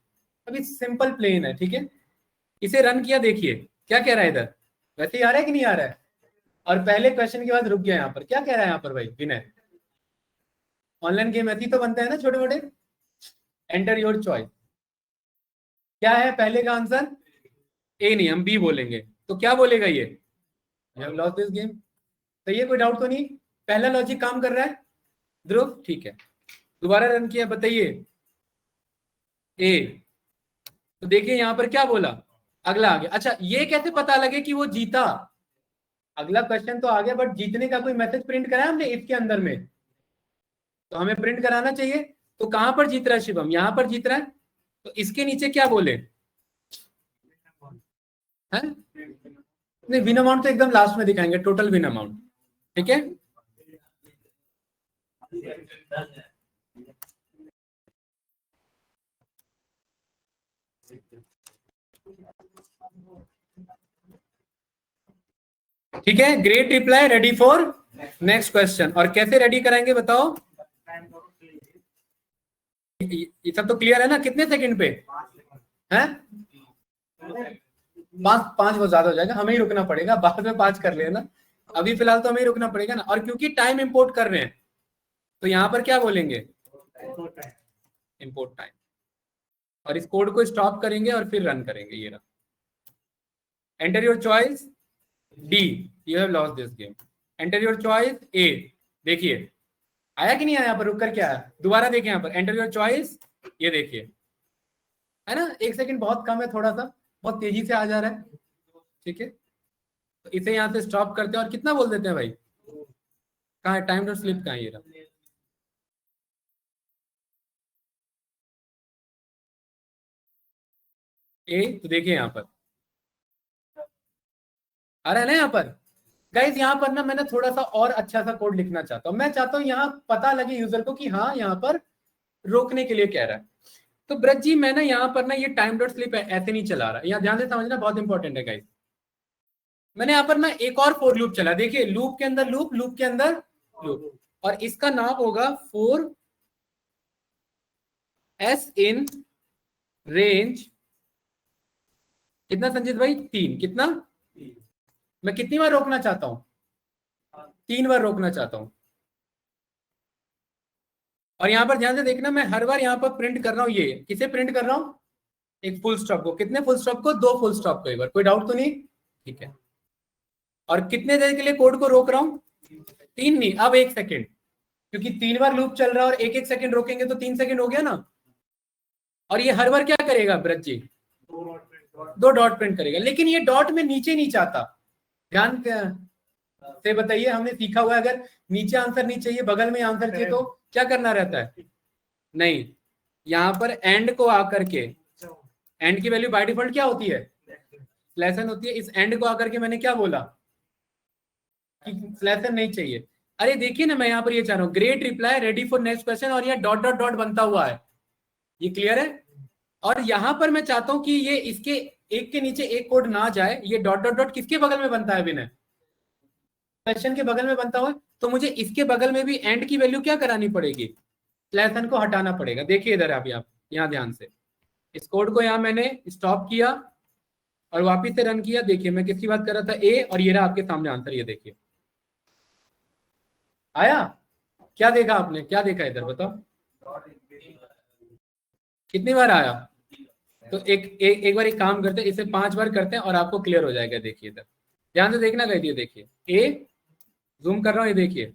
[SPEAKER 1] अभी सिंपल प्लेन है, ठीक है। इसे रन किया, देखिए क्या कह रहा है इधर, वैसे ही आ रहा है कि नहीं आ रहा है, और पहले क्वेश्चन के बाद रुक गया यहाँ पर, क्या कह रहा है यहाँ पर भाई विनय, ऑनलाइन गेम ऐसी तो बनता है ना छोटे मोटे, एंटर योर चॉइस, क्या है पहले का आंसर, ए नहीं, हम बी बोलेंगे, तो क्या बोलेगा ये, you have lost this game, सही है, कोई डाउट तो नहीं, पहला लॉजिक काम कर रहा है ध्रुव, ठीक है। दोबारा रन किया, बताइए ए, तो देखिए यहाँ पर क्या बोला, अगला आ गया। अच्छा ये कैसे पता लगे कि वो जीता, अगला क्वेश्चन तो आ गया, बट जीतने का कोई मैसेज प्रिंट कराया हमने इसके अंदर में, तो हमें प्रिंट कराना चाहिए, तो कहां पर जीत रहा है शिवम, यहां पर जीत रहा है, तो इसके नीचे क्या बोले हैं, नहीं विन अमाउंट तो एकदम लास्ट में दिखाएंगे, टोटल विन अमाउंट, ठीक है। ठीक है, great reply, ready for next question. और कैसे रेडी कराएंगे बताओ, ये सब तो क्लियर है ना? कितने सेकंड पे हैं? 5 वो ज्यादा हो जाएगा, हमें ही रुकना पड़ेगा, बाद में 5 कर लेना, अभी फिलहाल तो हमें ही रुकना पड़ेगा ना। और क्योंकि टाइम इंपोर्ट कर रहे हैं तो यहाँ पर क्या बोलेंगे? इंपोर्ट टाइम, और इस कोड को स्टॉप करेंगे और फिर रन करेंगे। ये रहा, enter your choice D, you have lost this game. Enter your choice A, देखिए आया कि नहीं आया? यहाँ पर रुक कर क्या आया? दोबारा देखिए यहाँ पर, एंटर योर चॉइस, ये देखिए है ना, 1 सेकंड बहुत कम है, थोड़ा सा बहुत तेजी से आ जा रहा है, ठीक है। तो इसे यहाँ से स्टॉप करते हैं और कितना बोल देते हैं भाई? कहाँ है टाइम डॉट स्लिप? कहाँ है? ये रहा, ए। तो देखिए यहाँ पर आ रहा है ना यहाँ पर गाइज। यहाँ पर ना मैंने थोड़ा सा और अच्छा सा कोड लिखना चाहता हूँ। मैं चाहता हूँ यहाँ पता लगे यूजर को कि हाँ यहाँ पर रोकने के लिए कह रहा है। तो ब्रज जी मैं ना यहाँ पर ना ये टाइम डॉट स्लिप ऐसे नहीं चला रहा, यहाँ ध्यान से समझना, बहुत इंपॉर्टेंट है गाइज। मैंने यहाँ पर ना एक और फॉर लूप चला, देखिए लूप के अंदर लूप, लूप के अंदर लूप, और इसका नाम होगा फॉर एस इन रेंज कितना संजीत भाई? 3। कितना? मैं कितनी बार रोकना चाहता हूं? 3 बार रोकना चाहता हूं। और यहां पर ध्यान से देखना, मैं हर बार यहां पर प्रिंट कर रहा हूं। ये किसे प्रिंट कर रहा हूं? एक फुल स्टॉप को। कितने फुल स्टॉप को? 2 फुल स्टॉप को एक बार। कोई डाउट तो नहीं? ठीक है। और कितने देर के लिए कोड को रोक रहा हूं? 3 नहीं, अब 1 सेकेंड, क्योंकि 3 बार लूप चल रहा है और 1-1 सेकेंड रोकेंगे तो 3 सेकेंड हो गया ना। और ये हर बार क्या करेगा ब्रज जी? 2 डॉट प्रिंट करेगा। लेकिन ये डॉट में नीचे नहीं चाहता, ध्यान से बताइए। हमने सीखा हुआ है अगर नीचे आंसर नहीं चाहिए, बगल में आंसर चाहिए तो क्या करना रहता है? नहीं, यहां पर एंड को आकर के, एंड की वैल्यू बाय डिफॉल्ट क्या होती है? स्लैशन होती है। इस एंड को आकर के मैंने क्या बोला कि स्लैशन नहीं चाहिए। अरे देखिए ना, मैं यहाँ पर ये चाह रहा हूँ great reply ready for next question, और ये डॉट डॉट डॉट बनता हुआ है, ये क्लियर है। और यहां पर मैं चाहता हूं कि ये इसके एक के नीचे एक कोड ना जाए। ये डॉट डॉट डॉट किसके बगल में बनता है? विनय, क्वेश्चन के बगल में बनता हुआ। तो मुझे इसके बगल में भी एंड की वैल्यू क्या करानी पड़ेगी? स्लैशन को हटाना पड़ेगा। देखिए इधर आप यहाँ ध्यान से, इस कोड को यहाँ मैंने स्टॉप किया और वापिस से रन किया। देखिए मैं किसकी बात कर रहा था? ए। और ये रहा आपके सामने आंसर, ये देखिए आया। क्या देखा आपने? क्या देखा इधर बताओ? कितनी बार आया? तो एक बार एक काम करते हैं, इसे 5 बार करते हैं और आपको क्लियर हो जाएगा। देखिए इधर ध्यान से देखना गई, ये देखिए ए, जूम कर रहा हूं, ये देखिए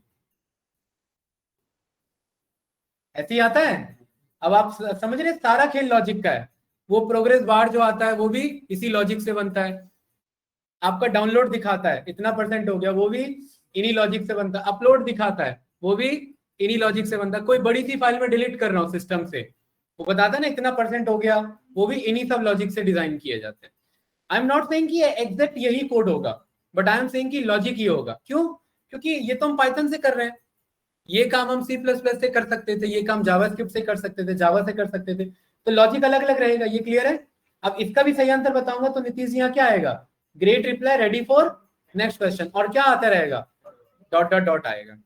[SPEAKER 1] ऐसे ही आता है। अब आप समझ रहे, सारा खेल लॉजिक का है। वो प्रोग्रेस बार जो आता है वो भी इसी लॉजिक से बनता है। आपका डाउनलोड दिखाता है इतना % हो गया, वो भी इन्हीं लॉजिक से बनता है। अपलोड दिखाता है वो भी इन्हीं लॉजिक से बनता है। कोई बड़ी सी फाइल में डिलीट कर रहा हूँ सिस्टम से, वो बताता है ना इतना % हो गया, वो भी इन्हीं सब लॉजिक से डिजाइन किए जाते हैं। आई एम नॉट सेइंग कि एग्जैक्ट यही कोड होगा, बट आई एम सेइंग कि लॉजिक ही होगा। क्यों? क्योंकि ये तो हम पाइथन से कर रहे हैं, ये काम हम C++ से कर सकते थे, ये काम जावास्क्रिप्ट से कर सकते थे, जावा से कर सकते थे, तो लॉजिक अलग अलग रहेगा। ये क्लियर है? अब इसका भी सही आंसर बताऊंगा तो नीतीश यहाँ क्या आएगा? Great reply ready for next question, और क्या आता रहेगा? डॉट डॉट डॉट आएगा।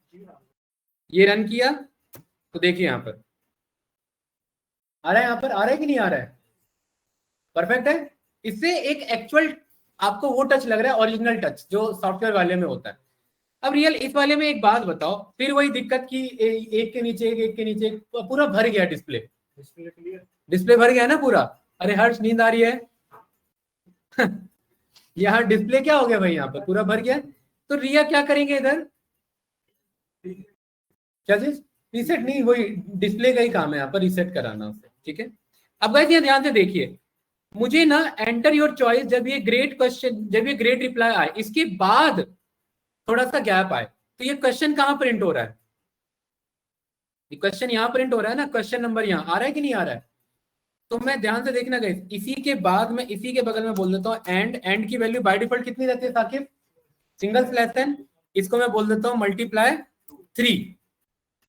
[SPEAKER 1] ये रन किया तो देखिए यहाँ पर आ रहा है, यहाँ पर आ रहा है कि नहीं आ रहा है? परफेक्ट है। इससे एक एक्चुअल आपको वो टच लग रहा है, ओरिजिनल टच जो सॉफ्टवेयर वाले में होता है। अब रियल इस वाले में एक बात बताओ, फिर वही दिक्कत की एक के नीचे एक के नीचे एक, पूरा भर गया डिस्प्ले। डिस्प्ले भर गया ना पूरा? अरे हर्ष नींद आ रही है? यहाँ डिस्प्ले क्या हो गया भाई? यहाँ पर पूरा भर गया। तो रिया क्या करेंगे इधर? क्या चीज? रीसेट नहीं, वही डिस्प्ले का ही काम है यहाँ पर, रीसेट कराना उसे, ठीक है। अब गाइस ये ध्यान से देखिए, मुझे ना एंटर योर चॉइस, जब ये ग्रेट क्वेश्चन, जब ये ग्रेट रिप्लाई आए, इसके बाद थोड़ा सा गैप आए, तो ये क्वेश्चन कहाँ प्रिंट हो रहा है? ये क्वेश्चन यहाँ प्रिंट हो रहा है ना, क्वेश्चन नंबर यहाँ आ रहा है कि नहीं आ रहा है? तो मैं ध्यान से देखना गाइस, इसी के बाद में इसी के बगल में बोल देता हूँ एंड की वैल्यू बाय डिफॉल्ट कितनी रहती है साकिब? सिंगल स्लैश, इसको मैं बोल देता हूँ मल्टीप्लाई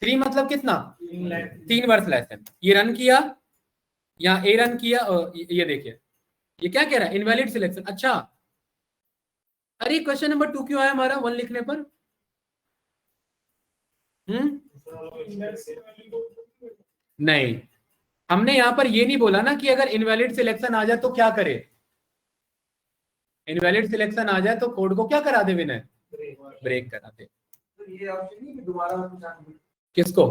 [SPEAKER 1] 3 मतलब कितना? 3 बार स्लैश। ये रन किया, यहाँ ए रन किया, ये देखिए ये क्या कह रहा है? Invalid selection. अच्छा, अरे क्वेश्चन नंबर 2 क्यों आया हमारा 1 लिखने पर? नहीं, हमने यहाँ पर ये नहीं बोला ना कि अगर इनवैलिड सिलेक्शन आ जाए तो क्या करे। इनवैलिड सिलेक्शन आ जाए तो कोड को क्या करा दे विनय, ब्रेक करा दे।
[SPEAKER 4] ये ऑप्शन नहीं कि दोबारा
[SPEAKER 1] किसको,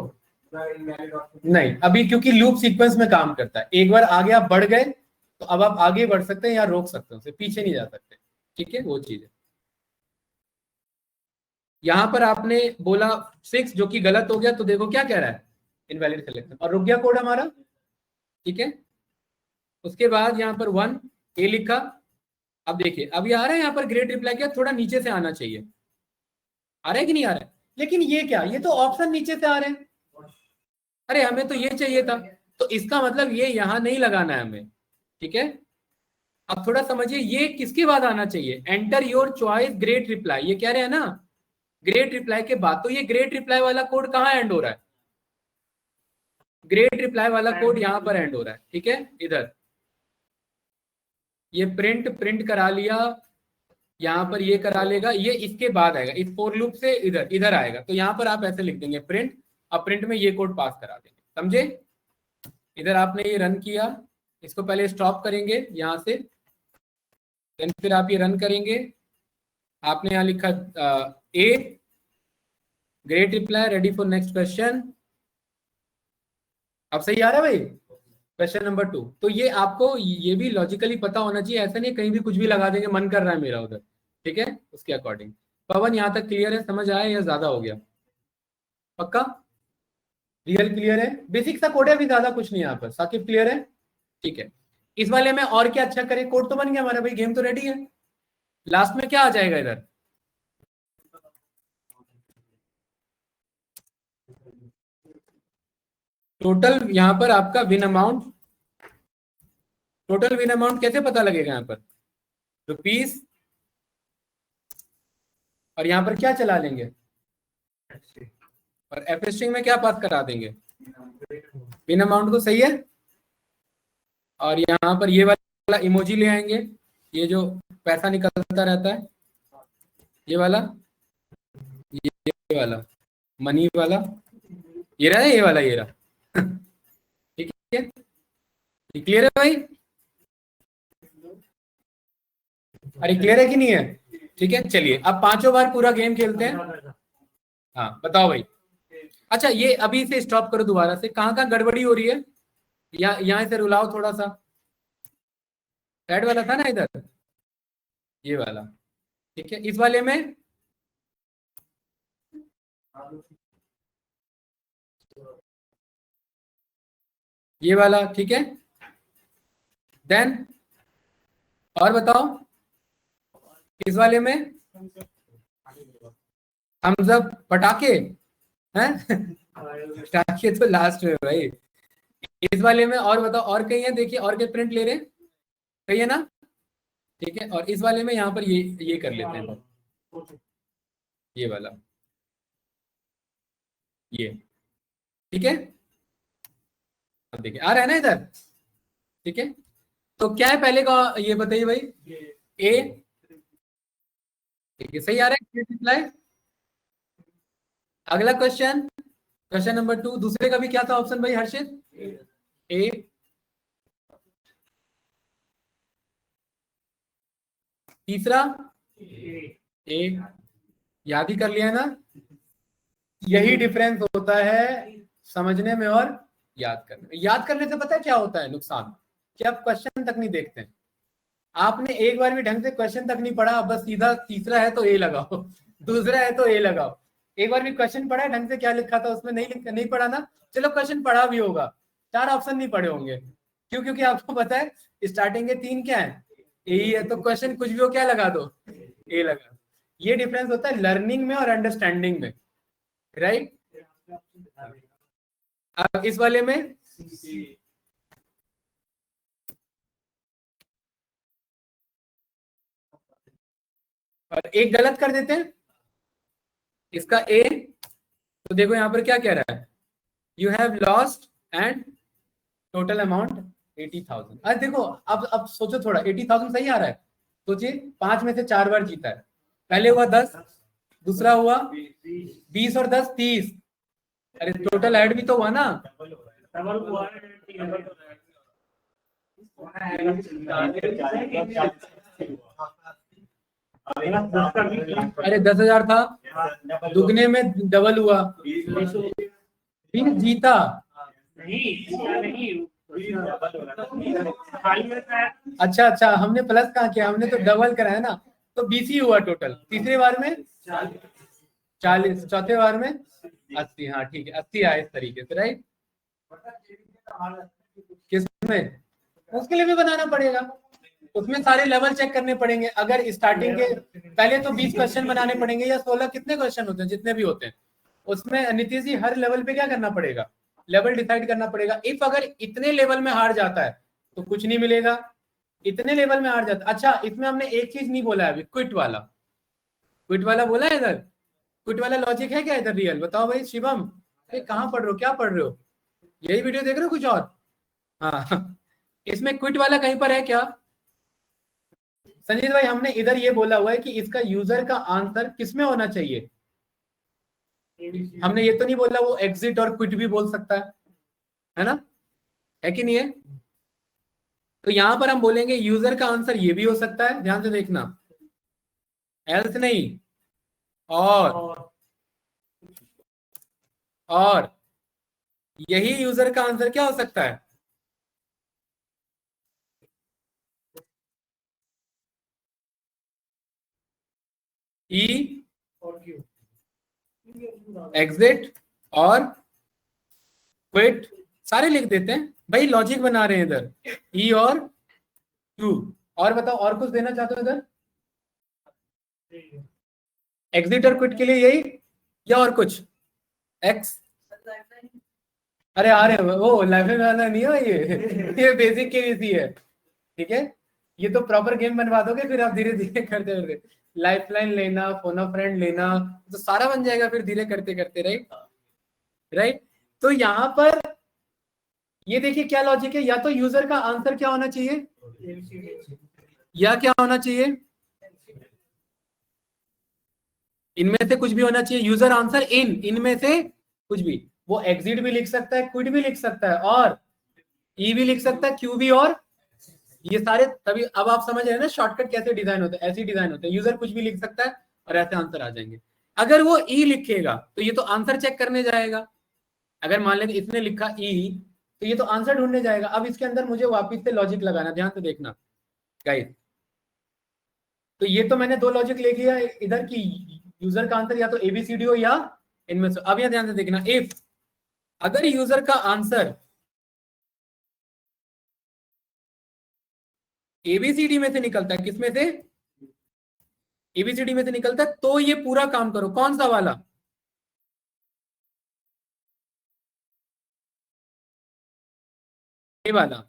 [SPEAKER 4] इनवैलिड ऑप्शन
[SPEAKER 1] नहीं अभी, क्योंकि लूप सीक्वेंस में काम करता है। एक बार आगे आप बढ़ गए तो अब आप आगे बढ़ सकते हैं या रोक सकते हैं, उसे पीछे नहीं जा सकते। ठीक है, वो चीज है। यहां पर आपने बोला 6 जो कि गलत हो गया, तो देखो क्या कह रहा है, इनवैलिड सिलेक्शन, और रुक गया कोड हमारा। ठीक है, उसके बाद यहाँ पर 1 ए लिखा। अब देखिए अब ये आ रहा है यहाँ पर ग्रेट रिप्लाई किया, थोड़ा नीचे से आना चाहिए। आ रहा है कि नहीं आ रहा है? लेकिन ये क्या, ये तो ऑप्शन नीचे से आ रहे हैं। अरे हमें तो ये चाहिए था, तो इसका मतलब ये यहां नहीं लगाना है हमें। ठीक है, अब थोड़ा समझिए ये किसके बाद आना चाहिए, enter your choice great reply, ये कह रहे हैं ना ग्रेट रिप्लाई के बाद। तो ये ग्रेट रिप्लाई वाला कोड कहाँ एंड हो रहा है, ग्रेट रिप्लाई वाला कोड यहां पर एंड हो रहा है। ठीक है, इधर ये प्रिंट करा लिया, यहां पर ये करा लेगा, ये इसके बाद आएगा, इस फॉर लूप से इधर आएगा। तो यहां पर आप ऐसे लिख देंगे प्रिंट, अब प्रिंट में ये कोड पास करा देंगे, समझे। इधर आपने ये रन किया, इसको पहले स्टॉप करेंगे यहां से, देन फिर आप ये रन करेंगे। आपने यहाँ लिखा a great reply ready for next question. अब सही आ रहा है भाई, क्वेश्चन नंबर 2। तो ये आपको ये भी लॉजिकली पता होना चाहिए, ऐसा नहीं कहीं भी कुछ भी लगा देंगे, मन कर रहा है मेरा उधर। ठीक है, उसके अकॉर्डिंग। पवन यहाँ तक क्लियर है, समझ आया या ज्यादा हो गया? पक्का रियल क्लियर है, बेसिक सा कोड है, अभी ज्यादा कुछ नहीं यहाँ पर। साकिब क्लियर है? ठीक है, इस वाले में और क्या अच्छा करें, कोड तो बन गया हमारा भाई, गेम तो रेडी है। लास्ट में क्या आ जाएगा इधर, टोटल यहाँ पर आपका win amount. Total win amount कैसे पता लगेगा, यहाँ पर रुपीस, और यहाँ पर क्या चला लेंगे, और एफ स्ट्रिंग में क्या पास करा देंगे, विन अमाउंट को। सही है, और यहाँ पर ये वाला इमोजी ले आएंगे, ये जो पैसा निकलता रहता है, ये वाला, ये वाला मनी वाला, ये रहा है, ये वाला, ये रहा। ठीक है, क्लियर है भाई? अरे क्लियर है कि नहीं है? ठीक है, चलिए अब 5 बार पूरा गेम खेलते हैं। हाँ बताओ भाई। अच्छा ये अभी से स्टॉप करो दोबारा से, कहाँ कहाँ गड़बड़ी हो रही है, यहाँ से रुलाओ थोड़ा सा। रेड वाला था ना इधर, ये वाला। ठीक है, इस वाले में ये वाला। ठीक है, देन और बताओ इस वाले में थम्स अप, पटाखे हैं पटाखे तो लास्ट में भाई। इस वाले में और बताओ, और कहीं है, देखिए और क्या प्रिंट ले रहे हैं, कहीं है ना। ठीक है, और इस वाले में यहाँ पर ये कर लेते हैं, ये वाला, ये। ठीक है, अब देखिए आ रहा है ना इधर। ठीक है, तो क्या है पहले का, ये बताइए भाई, ए। ठीक है, सही आ रहा है रिप्लाई। अगला क्वेश्चन, क्वेश्चन नंबर 2, दूसरे का भी क्या था ऑप्शन भाई हर्षित, ए। तीसरा ए, याद ही कर लिया ना। यही डिफरेंस होता है समझने में और याद करने में। याद करने से पता है क्या होता है नुकसान, कि आप क्वेश्चन तक नहीं देखते हैं। आपने एक बार भी ढंग से क्वेश्चन तक नहीं पढ़ा, बस सीधा तीसरा है तो ए लगाओ, दूसरा है तो ए लगाओ। एक बार भी क्वेश्चन पढ़ा है ढंग से, क्या लिखा था उसमें, नहीं पढ़ा ना, चलो क्वेश्चन पढ़ा भी होगा, 4 ऑप्शन नहीं पढ़े होंगे। क्यों? क्योंकि आपको पता है स्टार्टिंग के 3 क्या है, ए ही है, तो क्वेश्चन कुछ भी हो क्या लगा दो, ए लगा। ये डिफरेंस होता है लर्निंग में और अंडरस्टैंडिंग में, राइट। अब इस वाले में और एक गलत कर देते हैं इसका ए, तो देखो यहां पर क्या कह रहा है, you have lost and total amount 80,000। अरे देखो अब सोचो थोड़ा, 80,000 सही आ रहा है, सोचिए 5 में से 4 बार जीता है। पहले हुआ 10, दूसरा हुआ 20 और 10 30। अरे टोटल ऐड भी तो हुआ ना,
[SPEAKER 2] डबल हुआ है, ठीक है।
[SPEAKER 1] अरे 10,000 था, दुगने में डबल हुआ, 20 जीता। अच्छा अच्छा, हमने प्लस कहाँ किया, हमने तो डबल कराया ना, तो 20 ही हुआ टोटल। तीसरे बार में 40, चौथे बार में 80। हाँ ठीक है, 80 आए इस तरीके से, राइट। किसमें? उसके लिए भी बनाना पड़ेगा, उसमें सारे लेवल चेक करने पड़ेंगे। अगर स्टार्टिंग के पहले तो 20 क्वेश्चन बनाने पड़ेंगे या 16, कितने क्वेश्चन होते हैं, जितने भी होते हैं, उसमें नीतीश जी हर लेवल पे क्या करना पड़ेगा, लेवल डिसाइड करना पड़ेगा। इफ अगर इतने लेवल में हार जाता है तो कुछ नहीं मिलेगा, इतने लेवल में हार जाता। अच्छा, इसमें हमने एक चीज नहीं बोला है अभी, क्विट वाला। क्विट वाला बोला है इधर? क्विट वाला लॉजिक है क्या इधर रियल? बताओ भाई शिवम, अरे कहाँ पढ़ रहे हो, क्या पढ़ रहे हो, यही वीडियो देख रहे हो कुछ और? हाँ, इसमें क्विट वाला कहीं पर है क्या संजीत भाई? हमने इधर ये बोला हुआ है कि इसका यूजर का आंसर किसमें होना चाहिए। हमने ये तो नहीं बोला वो एग्जिट और क्विट भी बोल सकता है ना, है कि नहीं है? तो यहां पर हम बोलेंगे यूजर का आंसर ये भी हो सकता है, ध्यान से देखना, एल्स नहीं, और यही यूजर का आंसर क्या हो सकता है, ई एग्जिट और क्विट, सारे लिख देते हैं भाई, लॉजिक बना रहे हैं इधर, ई और क्यू। और बताओ, और कुछ देना चाहते हो इधर? एग्जिट और क्विट के लिए यही, या और कुछ? एक्स, अरे आ रहे वो लाइफ वाला नहीं हो ये बेसिक केबीसी है, ठीक है। ये तो प्रॉपर गेम बनवा दोगे फिर आप धीरे धीरे करते करते, लाइफलाइन लेना, फोन ऑफ फ्रेंड लेना, तो सारा बन जाएगा फिर धीरे करते करते, राइट राइट। तो यहाँ पर ये देखिए क्या लॉजिक है, या तो यूजर का आंसर क्या होना चाहिए, या क्या होना चाहिए, इनमें से कुछ भी होना चाहिए, यूजर आंसर इनमें से कुछ भी। वो एग्जिट भी लिख सकता है, क्विट भी लिख सकता है, और ई भी लिख सकता है, क्यू भी, और ये सारे। तभी अब आप समझ रहे हैं ना शॉर्टकट कैसे डिजाइन होते हैं, ऐसे डिजाइन होते हैं, यूजर कुछ भी लिख सकता है और ऐसे आंसर आ जाएंगे। अगर वो ई लिखेगा तो ये तो आंसर चेक करने जाएगा, अगर मान लें इसने लिखा ई तो ये तो आंसर ढूंढने जाएगा। अब इसके अंदर मुझे वापस से लॉजिक लगाना, ध्यान से देखना गाइस। तो ये तो मैंने दो लॉजिक ले लिया इधर की, यूजर का आंसर या तो एबीसीडी हो या इनमें से। अब यहां ध्यान से देखना, इफ अगर यूजर का आंसर एबीसीडी में से निकलता है, किसमें से, एबीसीडी में से निकलता है, तो ये पूरा काम करो। कौन सा वाला, ये वाला,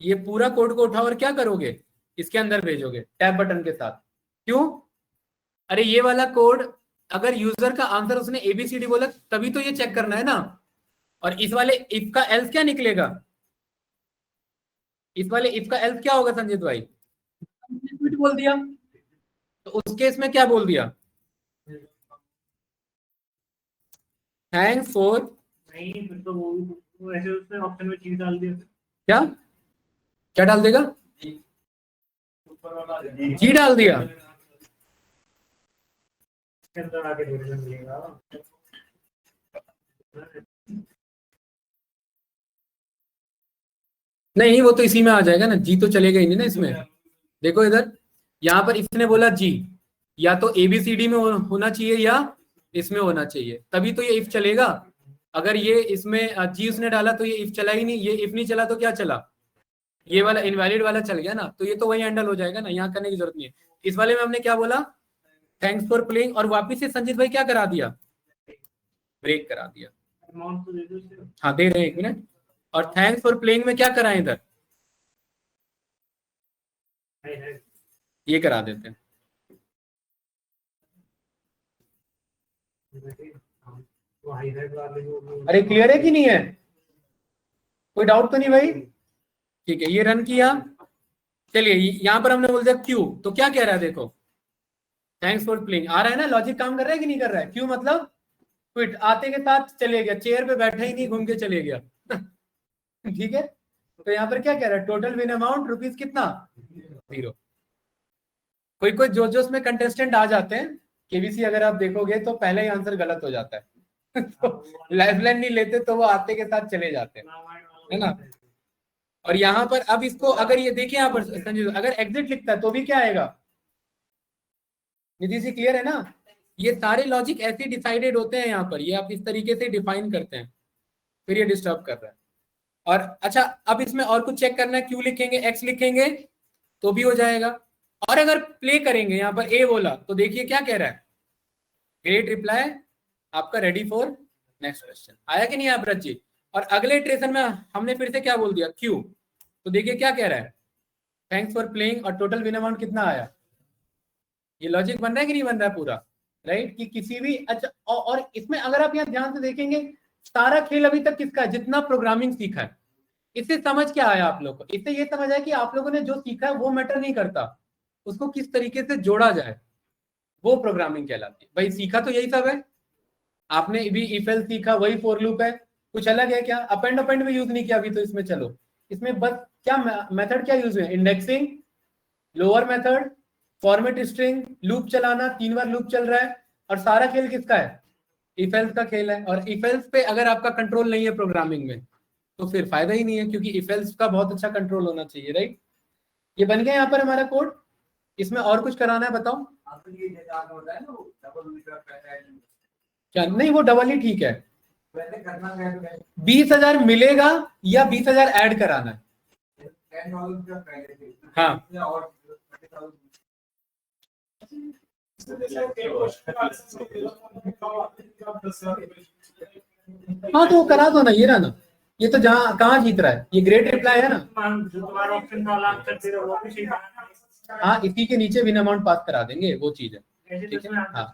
[SPEAKER 1] ये पूरा कोड को उठाओ और क्या करोगे, इसके अंदर भेजोगे टैब बटन के साथ। क्यों? अरे ये वाला कोड, अगर यूजर का आंसर उसने एबीसीडी बोला तभी तो ये चेक करना है ना। और इस वाले इफ का एल्स क्या निकलेगा, इस वाले इफ का एल्स क्या होगा संजीत भाई, क्विट बोल दिया तो उस केस में क्या बोल दिया, थैंक्स फॉर,
[SPEAKER 2] नहीं फिर तो वो ऐसे उसने ऑप्शन में चीज डाल दिया,
[SPEAKER 1] क्या क्या डाल देगा, जी डाल दिया।
[SPEAKER 2] अंदर आके डिवीजन मिलेगा।
[SPEAKER 1] नहीं वो तो इसी में आ जाएगा ना, जी तो चलेगा ही नहीं ना इसमें। देखो इधर, यहाँ पर इसने बोला जी, या तो एबीसीडी में होना चाहिए या इसमें होना चाहिए, तभी तो ये इफ चलेगा। अगर ये इसमें जी उसने डाला तो ये इफ चला ही नहीं, ये इफ नहीं चला तो क्या चला, ये वाला इनवैलिड वाला चल गया ना, तो ये तो वही हैंडल हो जाएगा ना, यहाँ करने की जरूरत नहीं है। इस वाले में हमने क्या बोला, थैंक्स फॉर प्लेइंग, और वापिस से संजीत भाई क्या करा दिया, ब्रेक करा दिया।
[SPEAKER 2] अमाउंट तो दे दो इसे।
[SPEAKER 1] हाँ दे रहे हैं, एक मिनट। और थैंक्स फॉर प्लेइंग में क्या कराएं इधर,
[SPEAKER 2] है।
[SPEAKER 1] ये करा देते हैं।
[SPEAKER 2] वो हाईलाइट वाले जो
[SPEAKER 1] अरे क्लियर है कि नहीं है, कोई डाउट तो नहीं भाई? ठीक है, ये रन किया। चलिए यहाँ पर हमने बोल दिया क्यू, तो क्या कह रहा है देखो, थैंक्स फॉर प्लेइंग आ रहा है ना, लॉजिक काम कर रहा है कि नहीं कर रहा है। क्यू मतलब क्विट, आते के साथ चले गया, चेयर पे बैठा ही नहीं, घूम के चले गया, ठीक है, तो यहाँ पर क्या कह रहा है, टोटल विन अमाउंट रुपीज कितना 0। कोई कोई जोश जोश में कंटेस्टेंट आ जाते हैं, केबीसी अगर आप देखोगे तो पहले ही आंसर गलत हो जाता है तो लाइफलाइन नहीं लेते तो वो आते के साथ चले जाते हैं, है ना। और यहाँ पर अब इसको अगर ये देखिए यहाँ पर संजीव, अगर एग्जिट लिखता है तो भी क्या आएगा, निधि जी क्लियर है ना। ये सारे लॉजिक ऐसे डिसाइडेड होते हैं यहाँ पर, ये आप इस तरीके से डिफाइन करते हैं, फिर ये डिस्टर्ब कर रहा है। और अच्छा अब इसमें और कुछ चेक करना है, क्यू लिखेंगे एक्स लिखेंगे तो भी हो जाएगा। और अगर प्ले करेंगे यहाँ पर ए बोला तो देखिए क्या कह रहा है, ग्रेट रिप्लाई, आपका रेडी फॉर नेक्स्ट क्वेश्चन, आया कि नहीं आप ब्रज जी। और अगले इटरेशन में हमने फिर से क्या बोल दिया, क्यू, तो देखिए क्या कह रहा है, थैंक्स फॉर प्लेइंग, और टोटल विन अमाउंट कितना आया। ये लॉजिक बन रहा है कि नहीं बन रहा है पूरा, राइट, कि किसी भी अच्छा। और इसमें अगर आप यहाँ ध्यान से देखेंगे, सारा खेल अभी तक किसका है, जितना प्रोग्रामिंग सीखा है। इससे समझ क्या आया आप लोग को, इससे ये समझ आया कि आप लोगों ने जो सीखा है वो मैटर नहीं करता, उसको किस तरीके से जोड़ा जाए वो प्रोग्रामिंग कहलाती है। भाई सीखा तो यही सब है, आपने भी इफ एल्स सीखा, वही फॉर लूप है, कुछ अलग है क्या। अपेंड अपेंड में यूज नहीं किया अभी तो इसमें, चलो इसमें बस क्या मेथड क्या यूज हुए, indexing, lower method, format string, loop चलाना, 3 बार लूप चल रहा है। और सारा खेल किसका है, इफ एल्स का खेल है। और इफ एल्स पे अगर आपका कंट्रोल नहीं है प्रोग्रामिंग में तो फिर फायदा ही नहीं है, क्योंकि इफ एल्स का बहुत अच्छा कंट्रोल होना चाहिए, राइट। ये बन गया यहाँ पर हमारा कोड, इसमें और कुछ कराना है बताओ। क्या नहीं, वो डबल ही ठीक है। 20,000 मिलेगा या 20,000 ऐड कराना है, हाँ हाँ तो वो करा दो ना, ये रहा ना, ये तो जहाँ कहाँ जीत रहा है, ये ग्रेट रिप्लाई है ना। हाँ इसी के नीचे विन अमाउंट पास करा देंगे, वो चीज है, ठीक है। हाँ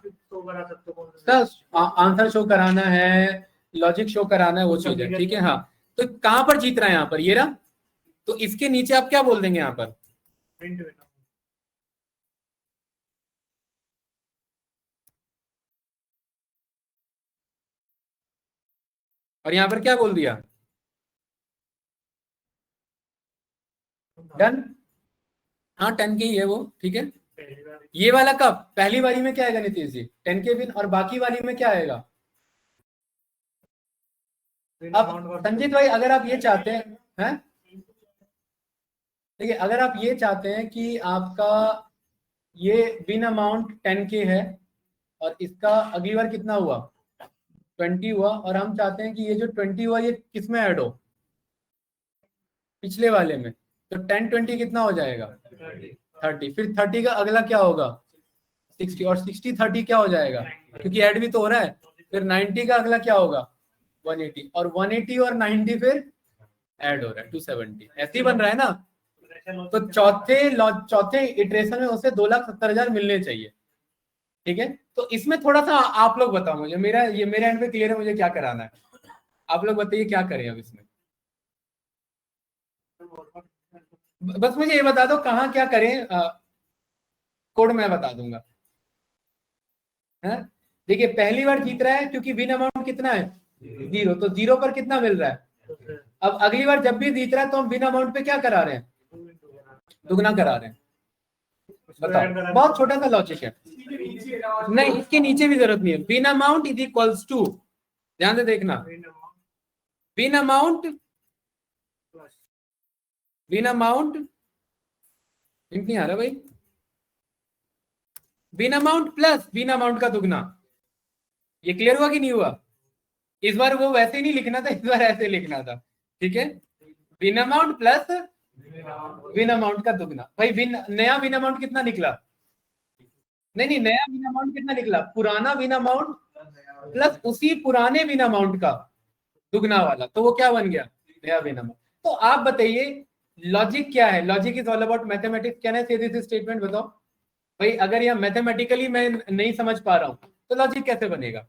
[SPEAKER 1] आंसर शो कराना है, लॉजिक शो कराना है, वो चीज है, ठीक है। हाँ तो कहाँ पर जीत रहा है यहाँ पर, ये रहा, तो इसके नीचे आप क्या बोल देंगे यहाँ पर, और यहाँ पर क्या बोल दिया, डन। हाँ 10 के ही है वो, ठीक है। ये वाला कब, पहली बारी में क्या आएगा नीतीश जी, 10 के विन, और बाकी वाली में क्या आएगा। अब संजीत भाई अगर आप ये चाहते हैं, देखिए अगर आप ये चाहते हैं कि आपका ये विन अमाउंट 10 के है और इसका अगली बार कितना हुआ 20 हुआ, और हम चाहते हैं कि ये जो 20 हुआ ये किस में ऐड हो, पिछले वाले में, तो 10 20 कितना हो जाएगा 30, फिर 30 का अगला क्या होगा 60, और 60 30 क्या हो जाएगा, क्योंकि ऐड भी तो हो रहा है, फिर 90 का अगला क्या होगा 180, और 180 और 90 फिर ऐड हो रहा है 270, ऐसे ही बन रहा है ना। तो चौथे इटरेशन में उसे 2,70,000 मिलने चाहिए, ठीक है। तो इसमें थोड़ा सा आप लोग बताओ मुझे, मेरा मेरे एंड पे क्लियर है मुझे क्या कराना है, आप लोग बताइए क्या करें अब इसमें। बस मुझे ये बता दो कहाँ क्या करें, कोड मैं बता दूंगा। देखिए पहली बार जीत रहा है क्योंकि विन अमाउंट कितना है 0, तो 0 पर कितना मिल रहा है। अब अगली बार जब भी जीत रहा है तो हम विन अमाउंट पे क्या करा रहे हैं, दुगना करा रहे हैं। बताओ, बहुत छोटा सा लॉजिक है, नहीं इसके नीचे भी जरूरत नहीं है। Win amount is equals to, ध्यान से देखना, विन अमाउंट नहीं आ रहा भाई, win amount plus win amount का दुगना। ये क्लियर हुआ कि नहीं हुआ। इस बार वो वैसे ही नहीं लिखना था, इस बार ऐसे लिखना था, ठीक है। Win amount plus win amount का दुगना। भाई नया विन अमाउंट कितना निकला, नहीं नया विन अमाउंट कितना निकला, पुराना विन अमाउंट प्लस उसी पुराने विन अमाउंट का दुगना वाला, तो वो क्या बन गया नया विन अमाउंट। तो आप बताइए लॉजिक क्या है, logic is all about mathematics, can I से दिस स्टेटमेंट, बताओ भाई। अगर यह मैथमेटिकली मैं नहीं समझ पा रहा हूं तो लॉजिक कैसे बनेगा,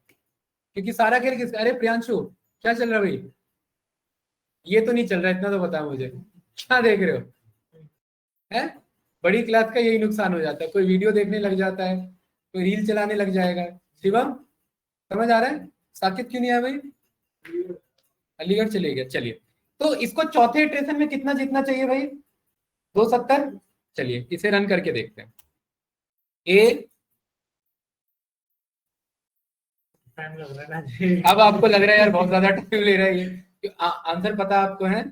[SPEAKER 1] क्योंकि सारा खेल किस, अरे प्रियांशु क्या चल रहा है भाई, ये तो नहीं चल रहा, इतना तो बता मुझे, क्या देख रहे हो, है बड़ी क्लास का यही नुकसान हो जाता है, कोई वीडियो देखने लग जाता है, कोई रील चलाने लग जाएगा। शिवम समझ आ रहा है, साकिब क्यों नहीं आया भाई, अलीगढ़ चले गया, चलिए। तो इसको चौथे इटरेशन में कितना जीतना चाहिए भाई? 270। चलिए इसे रन करके देखते हैं। ए,
[SPEAKER 2] टाइम लग रहा है ना जी।
[SPEAKER 1] अब आपको लग रहा है यार बहुत ज्यादा टाइम ले रहा है ये, आंसर पता आपको है?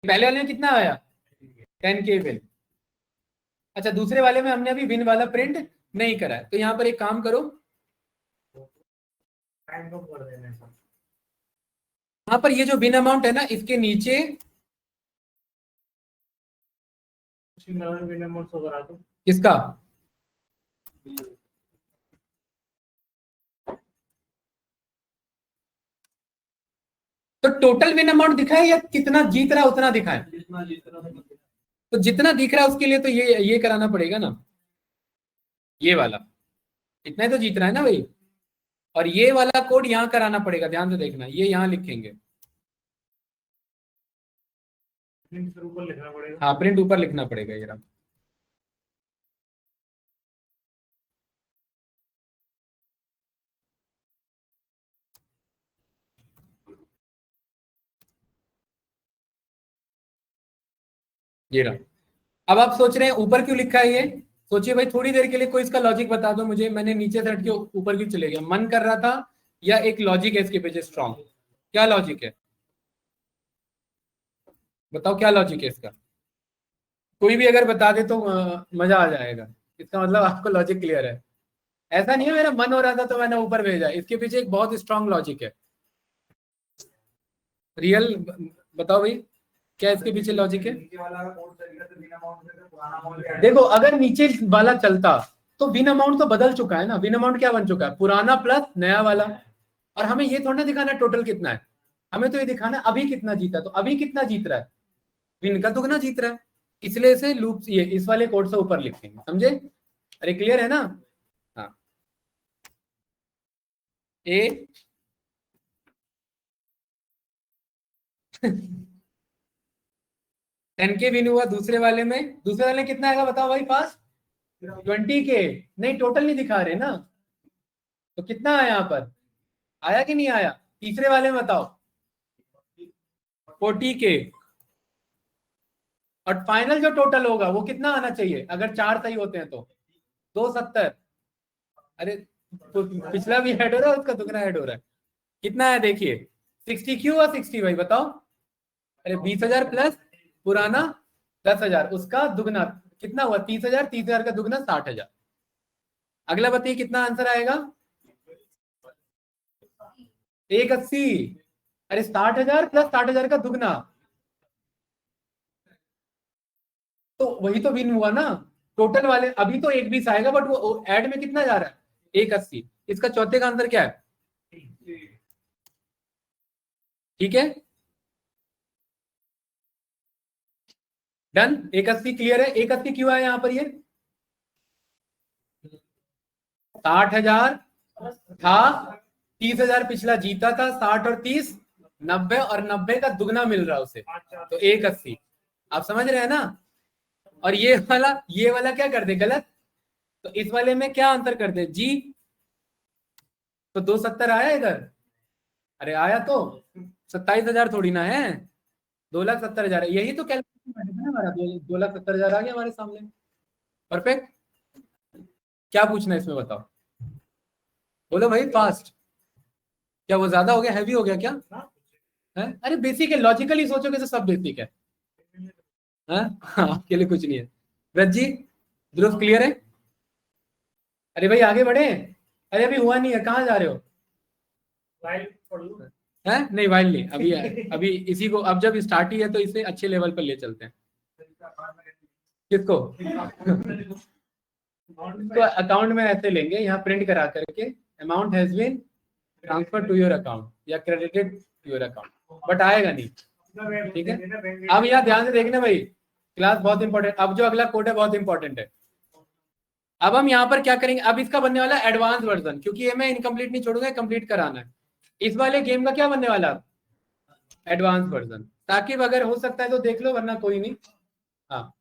[SPEAKER 1] पहले वाले में कितना आया? 10K win. अच्छा, दूसरे वाले में हमने अभी विन वाला प्रिंट नहीं करा है, तो यहाँ पर एक काम करो,
[SPEAKER 2] टाइम कम कर देना है सब।
[SPEAKER 1] यहाँ पर ये जो विन अमाउंट है ना, इसके नीचे
[SPEAKER 2] विन अमाउंट शो करा दो।
[SPEAKER 1] किसका? तो टोटल विन अमाउंट दिखा है या कितना जीत रहा है उतना दिखा है? तो जितना दिख रहा है उसके लिए तो ये कराना पड़ेगा ना, ये वाला इतना ही तो जीत रहा है ना भाई। और ये वाला कोड यहाँ कराना पड़ेगा, ध्यान से देखना, ये यहाँ लिखेंगे।
[SPEAKER 2] ऊपर लिखना पड़ेगा।
[SPEAKER 1] हाँ, प्रिंट ऊपर लिखना पड़ेगा ये रहा। ये रहा। अब आप सोच रहे हैं ऊपर क्यों लिखा है ये? सोचिए भाई, थोड़ी देर के लिए कोई इसका लॉजिक बता दो मुझे। मैंने नीचे से हट के ऊपर क्यों चले गया? मन कर रहा था या एक लॉजिक है इसके पीछे स्ट्रॉन्ग? क्या लॉजिक है बताओ, क्या लॉजिक है इसका? कोई भी अगर बता दे तो मजा आ जाएगा। इसका मतलब आपको लॉजिक क्लियर है। ऐसा नहीं है मेरा मन हो रहा था तो मैंने ऊपर भेजा, इसके पीछे एक बहुत स्ट्रॉन्ग लॉजिक है। रियल बताओ भाई, क्या इसके पीछे लॉजिक है?
[SPEAKER 4] नीचे वाला कोड चलेगा तो बिना अमाउंट से पुराना अमाउंट
[SPEAKER 1] देखो, अगर नीचे वाला चलता तो विन अमाउंट तो बदल चुका है ना। विन अमाउंट क्या बन चुका है? पुराना प्लस नया वाला। और हमें ये थोड़ा ना दिखाना टोटल कितना है, हमें तो ये दिखाना अभी कितना जीता। तो अभी कितना जीत रहा है? विन का दुगना जीत रहा है, इसलिए इसे लूप ये इस वाले कोड से ऊपर लिखेंगे। समझे? अरे क्लियर है ना? हाँ, ए 10K विन हुआ दूसरे वाले में। दूसरे वाले में कितना आएगा बताओ भाई? पास 20K। नहीं, टोटल नहीं दिखा रहे ना, तो कितना आया यहाँ पर? आया कि नहीं आया? तीसरे वाले में बताओ। 40K। और फाइनल जो टोटल होगा वो कितना आना चाहिए अगर 4 सही होते हैं तो? 270। अरे तो पिछला भी ऐड हो रहा है, उसका दुगना ऐड हो रहा है। कितना है देखिए? 60Q और 60 भाई बताओ। अरे 20,000 प्लस पुराना 10,000, उसका दुगना कितना हुआ? 30,000। 30,000 का दुगना 60,000। अगला बताइए कितना आंसर आएगा? 180। अरे 60,000 प्लस 60,000 का दुगना, तो वही तो विन हुआ ना टोटल वाले। अभी तो 120 आएगा, बट वो ऐड में कितना जा रहा है? 180। इसका चौथे का आंसर क्या है? ठीक है, डन। 180 क्लियर है। 180 क्यों आया यहाँ पर? ये 60,000 था, 30,000 पिछला जीता था, 60 और 30 90, और 90 का दुगना मिल रहा है उसे, तो 180। आप समझ रहे हैं ना? और ये वाला क्या कर दे गलत, तो इस वाले में क्या आंसर कर दे जी? तो 270 आया इधर। अरे आया तो 27,000 थोड़ी ना है, 2,70,000 है। यही तो कैलकुलेशन है हमारा, 2,70,000 आ गया हमारे सामने। परफेक्ट। क्या पूछना है इसमें बताओ? बोलो भाई फास्ट। क्या वो ज्यादा हो गया, हैवी हो गया क्या है? अरे बेसिक है, लॉजिकली सोचोगे तो सब बेसिक है। आपके लिए कुछ नहीं है। रज जी, ध्रुव क्लियर है? अरे भाई आगे बढ़े। अरे अभी हुआ नहीं है, कहाँ जा रहे हो? है नहीं, वाइल नहीं अभी है। अभी इसी को, अब जब स्टार्ट ही है तो इसे अच्छे लेवल पर ले चलते हैं। किसको? तो अकाउंट में ऐसे लेंगे, यहाँ प्रिंट करा करके amount has been transferred to your account या credited to your account, but आएगा नहीं। ठीक है, अब यहाँ ध्यान से देखना भाई, क्लास बहुत इंपॉर्टेंट। अब जो अगला कोड है बहुत इंपॉर्टेंट है। अब हम यहाँ पर क्या करेंगे? अब इसका बनने वाला एडवांस वर्जन, क्योंकि ये मैं इनकम्प्लीट नहीं छोड़ूंगा, कंप्लीट कराना है। इस वाले गेम का क्या बनने वाला? Advance version. ताकि अगर हो सकता है तो देख लो, वरना कोई नहीं। हाँ,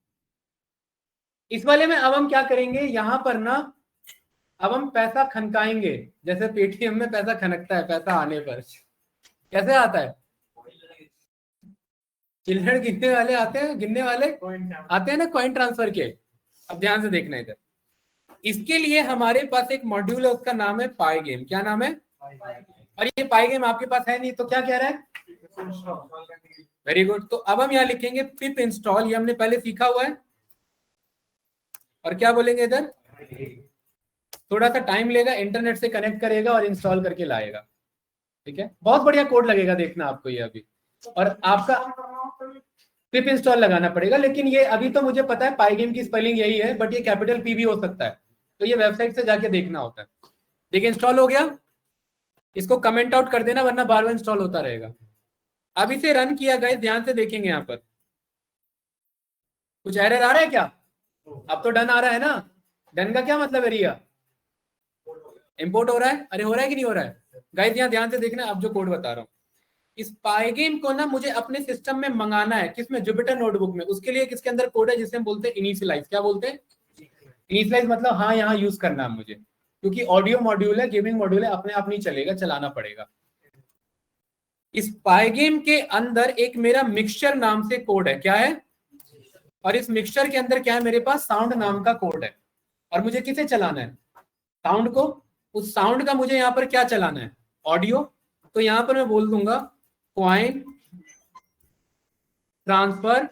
[SPEAKER 1] इस वाले में अब हम क्या करेंगे? यहाँ पर ना अब हम पैसा खनकाएंगे, जैसे पेटीएम में पैसा खनकता है पैसा आने पर। कैसे आता है? चिल्ड्रन गिनने वाले आते हैं, गिनने वाले आते हैं ना कॉइन ट्रांसफर के। अब ध्यान से देखना इधर, इसके लिए हमारे पास एक मॉड्यूल है, उसका नाम है पाई गेम। क्या नाम है? और ये पाई गेम आपके पास है नहीं, तो क्या कह रहा है? Very good. तो अब हम यहाँ लिखेंगे पिप इंस्टॉल, ये हमने पहले सीखा हुआ है। और क्या बोलेंगे इधर? थोड़ा सा टाइम लेगा, इंटरनेट से कनेक्ट करेगा और इंस्टॉल करके लाएगा। ठीक है, बहुत बढ़िया कोड लगेगा, देखना आपको ये अभी। और आपका पिप इंस्टॉल लगाना पड़ेगा, लेकिन ये अभी तो मुझे पता है पाई गेम की स्पेलिंग यही है, बट ये कैपिटल पी भी हो सकता है, तो ये वेबसाइट से जाके देखना होता है। देखिए इंस्टॉल हो गया, इसको कमेंट आउट कर देना वरना बार बार इंस्टॉल होता रहेगा। अब इसे रन किया गया, ध्यान से देखेंगे यहाँ पर कुछ एरर आ रहा है क्या? अब तो डन आ रहा है ना। डन का क्या मतलब है रिया? इंपोर्ट हो रहा है। अरे हो रहा है कि नहीं हो रहा है? गाइस यहाँ ध्यान से देखना, अब जो कोड बता रहा हूँ, इस पाइगेम को ना मुझे अपने सिस्टम में मंगाना है। किसमें? जुपिटर नोटबुक में। उसके लिए किसके अंदर कोड है जिसे हम बोलते हैं इनिशियलाइज। क्या बोलते हैं? इनिशियलाइज मतलब हाँ यहाँ यूज करना है मुझे, क्योंकि ऑडियो मॉड्यूल है, गेमिंग मॉड्यूल है, अपने आप नहीं चलेगा, चलाना पड़ेगा। इस पाइगेम के अंदर एक मेरा मिक्सचर नाम से कोड है। क्या है? और इस मिक्सचर के अंदर क्या है? मेरे पास साउंड नाम का कोड है। और मुझे किसे चलाना है? साउंड को। उस साउंड का मुझे यहाँ पर क्या चलाना है? ऑडियो। तो यहाँ पर मैं बोल दूंगा coin transfer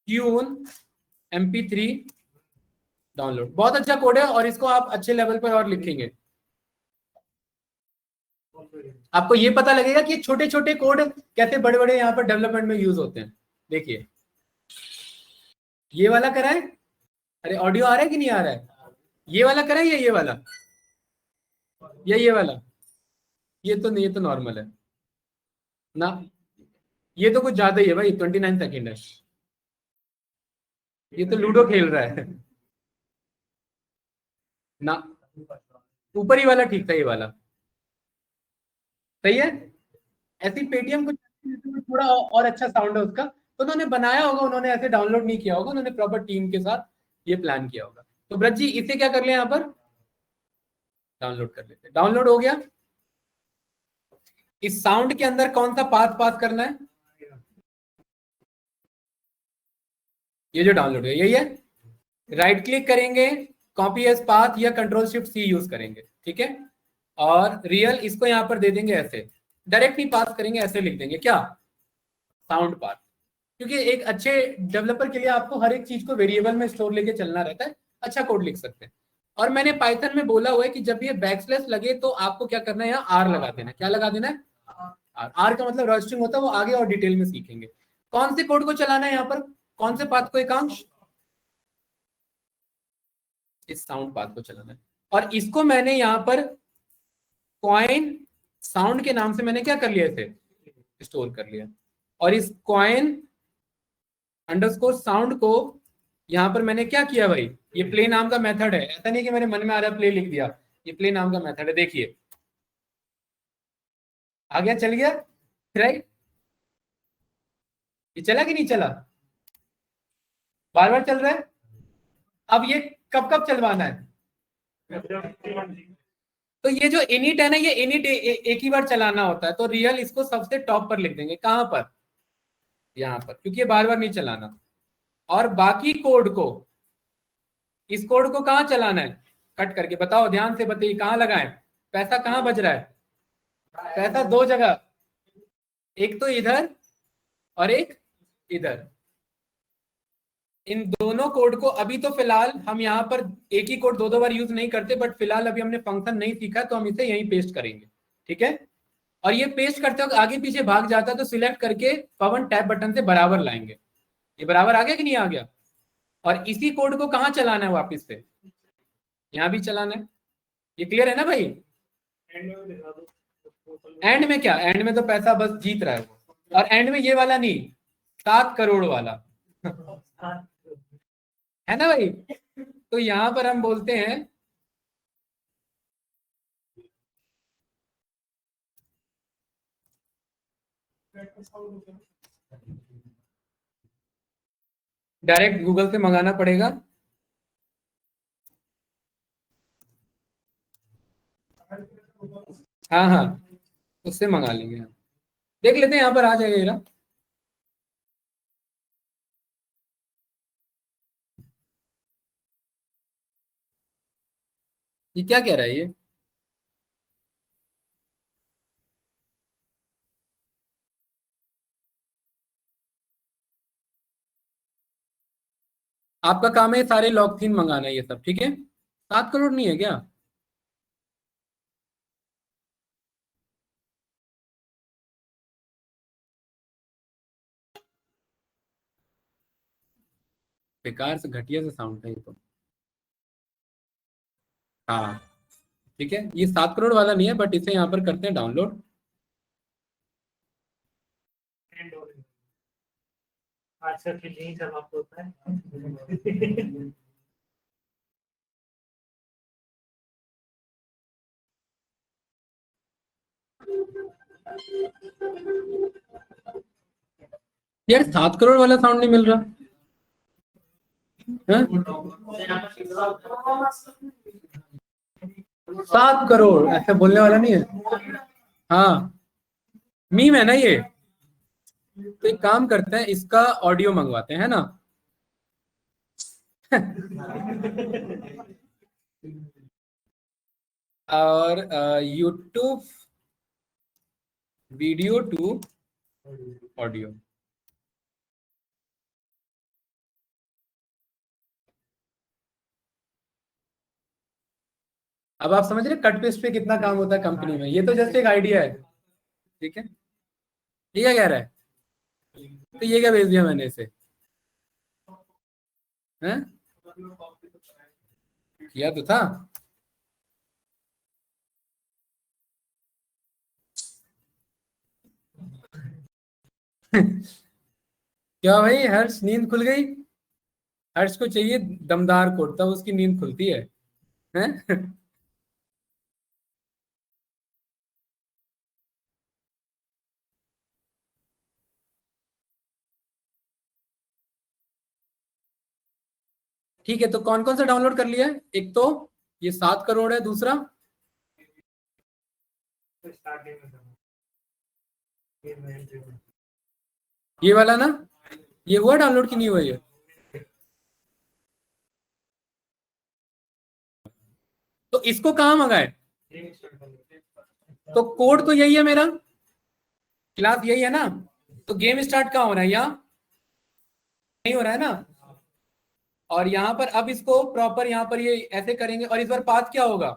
[SPEAKER 1] tune MP3 download. बहुत अच्छा कोड है और इसको आप अच्छे लेवल पर और लिखेंगे, आपको ये पता लगेगा कि छोटे छोटे कोड कैसे बड़े बड़े यहाँ पर डेवलपमेंट में यूज होते हैं। देखिए ये वाला करा है। अरे ऑडियो आ रहा है कि नहीं आ रहा है? ये वाला करा है या ये वाला या ये वाला? ये तो नहीं, ये तो नॉर्मल है ना। ये तो कुछ ज्यादा ही है भाई, 29 सेकेंड है। ये तो लूडो खेल रहा है ना। ऊपर ही वाला ठीक था, ये वाला सही है। ऐसी पेटीएम कुछ थोड़ा और अच्छा साउंड है उसका, तो उन्होंने बनाया होगा, उन्होंने ऐसे डाउनलोड नहीं किया होगा, उन्होंने प्रॉपर टीम के साथ ये प्लान किया होगा। तो ब्रज जी इसे क्या कर ले, यहाँ पर डाउनलोड कर लेते। डाउनलोड हो गया। इस साउंड के अंदर कौन सा पाथ पास करना है? ये जो डाउनलोड है यही है। राइट क्लिक करेंगे, कॉपी एज पाथ या Ctrl+Shift+C यूज करेंगे। ठीक है, और रियल इसको यहाँ पर दे देंगे ऐसे, डायरेक्ट नहीं पास करेंगे, ऐसे लिख देंगे क्या? Sound path. क्योंकि एक अच्छे डेवलपर के लिए आपको हर एक चीज को वेरिएबल में स्टोर लेके चलना रहता है, अच्छा कोड लिख सकते हैं। और मैंने पाइथन में बोला हुआ है कि जब ये बैकस्लैश लगे तो आपको क्या करना है? यहाँ आर लगा देना है। क्या लगा देना है? आर का मतलब रजिस्टरिंग होता है, वो आगे और डिटेल में सीखेंगे। कौन से कोड को चलाना है यहाँ पर? कौन से पाथ को? एकांश इस साउंड पाथ को चलाना है। और इसको मैंने यहाँ पर कॉइन साउंड के नाम से मैंने क्या कर लिया थे? स्टोर कर लिया। और इस कॉइन अंडरस्कोर साउंड को यहाँ पर मैंने क्या किया भाई? ये प्ले नाम का मेथड है, ऐसा नहीं कि मेरे मन में आ रहा प्ले लिख दिया, ये प्ले नाम का मेथड है। देखिए आ गया, चल गया, राइट? ये चला कि नहीं चला? बार बार चल रहा है। अब ये कब कब चलवाना है? तो ये जो इनिट है ना, ये इनिट एक ही बार चलाना होता है। तो रियल इसको सबसे टॉप पर लिख देंगे। कहां पर? यहाँ पर, क्योंकि ये बार बार नहीं चलाना। और बाकी कोड को, इस कोड को कहाँ चलाना है? कट करके बताओ, ध्यान से बताइए, कहाँ लगाएं? पैसा कहाँ बज रहा है? पैसा दो जगह, एक तो इधर और एक इधर। इन दोनों कोड को अभी तो फिलहाल हम यहाँ पर एक ही कोड दो दो बार यूज नहीं करते, बट फिलहाल अभी हमने फंक्शन नहीं सीखा, तो हम इसे यहीं पेस्ट करेंगे। ठीक है, और ये पेस्ट करते वक्त आगे पीछे भाग जाता है, तो सिलेक्ट करके पवन टैब बटन से बराबर लाएंगे। ये बराबर आ गया कि नहीं आ गया? और इसी कोड को कहाँ चलाना है? वापिस से यहाँ भी चलाना है। ये क्लियर है ना भाई? एंड में क्या? एंड में तो पैसा बस जीत रहा है वो, और एंड में ये वाला नहीं, 7 करोड़ वाला है ना भाई? तो यहां पर हम बोलते हैं डायरेक्ट गूगल से मंगाना पड़ेगा। हाँ हाँ, उससे मंगा लेंगे। देख लेते हैं, यहाँ पर आ जाएगा। ये क्या कह रहा है ये? आपका काम है सारे लॉग थीन मंगाना ये सब, ठीक है? 7 करोड़ नहीं है क्या? बेकार से घटिया से साउंड है ये तो। हाँ ठीक है, ये 7 करोड़ वाला नहीं है, बट इसे यहाँ पर करते हैं डाउनलोड।
[SPEAKER 2] एंड हो गई। आज का खेल यही समाप्त होता है।
[SPEAKER 1] यार 7 करोड़ वाला साउंड नहीं मिल रहा है? 7 करोड़ ऐसे बोलने वाला नहीं है। हाँ मीम है ना ये, तो एक काम करते हैं, इसका ऑडियो मंगवाते हैं, है ना? और यूट्यूब वीडियो टू ऑडियो। अब आप समझ रहे कट पेस्ट पे कितना काम होता है कंपनी में? ये तो जस्ट एक आइडिया है, ठीक है? ये क्या कह रहा है? तो ये क्या भेज दिया मैंने इसे? हैं? किया तो था। क्या भाई हर्ष नींद खुल गई? हर्ष को चाहिए दमदार कोट, तब उसकी नींद खुलती है, हैं? ठीक है, तो कौन कौन सा डाउनलोड कर लिया है? एक तो ये 7 करोड़ है, दूसरा
[SPEAKER 2] स्टार्टिंग में था।
[SPEAKER 1] ये वाला ना, ये हुआ डाउनलोड की नहीं हुआ ये? तो इसको कहाँ मंगाए? तो कोड तो यही है मेरा, क्लास यही है ना, तो गेम स्टार्ट कहाँ हो रहा है? यहाँ नहीं हो रहा है ना? और यहाँ पर अब इसको प्रॉपर यहाँ पर ये ऐसे करेंगे, और इस बार पाथ क्या होगा?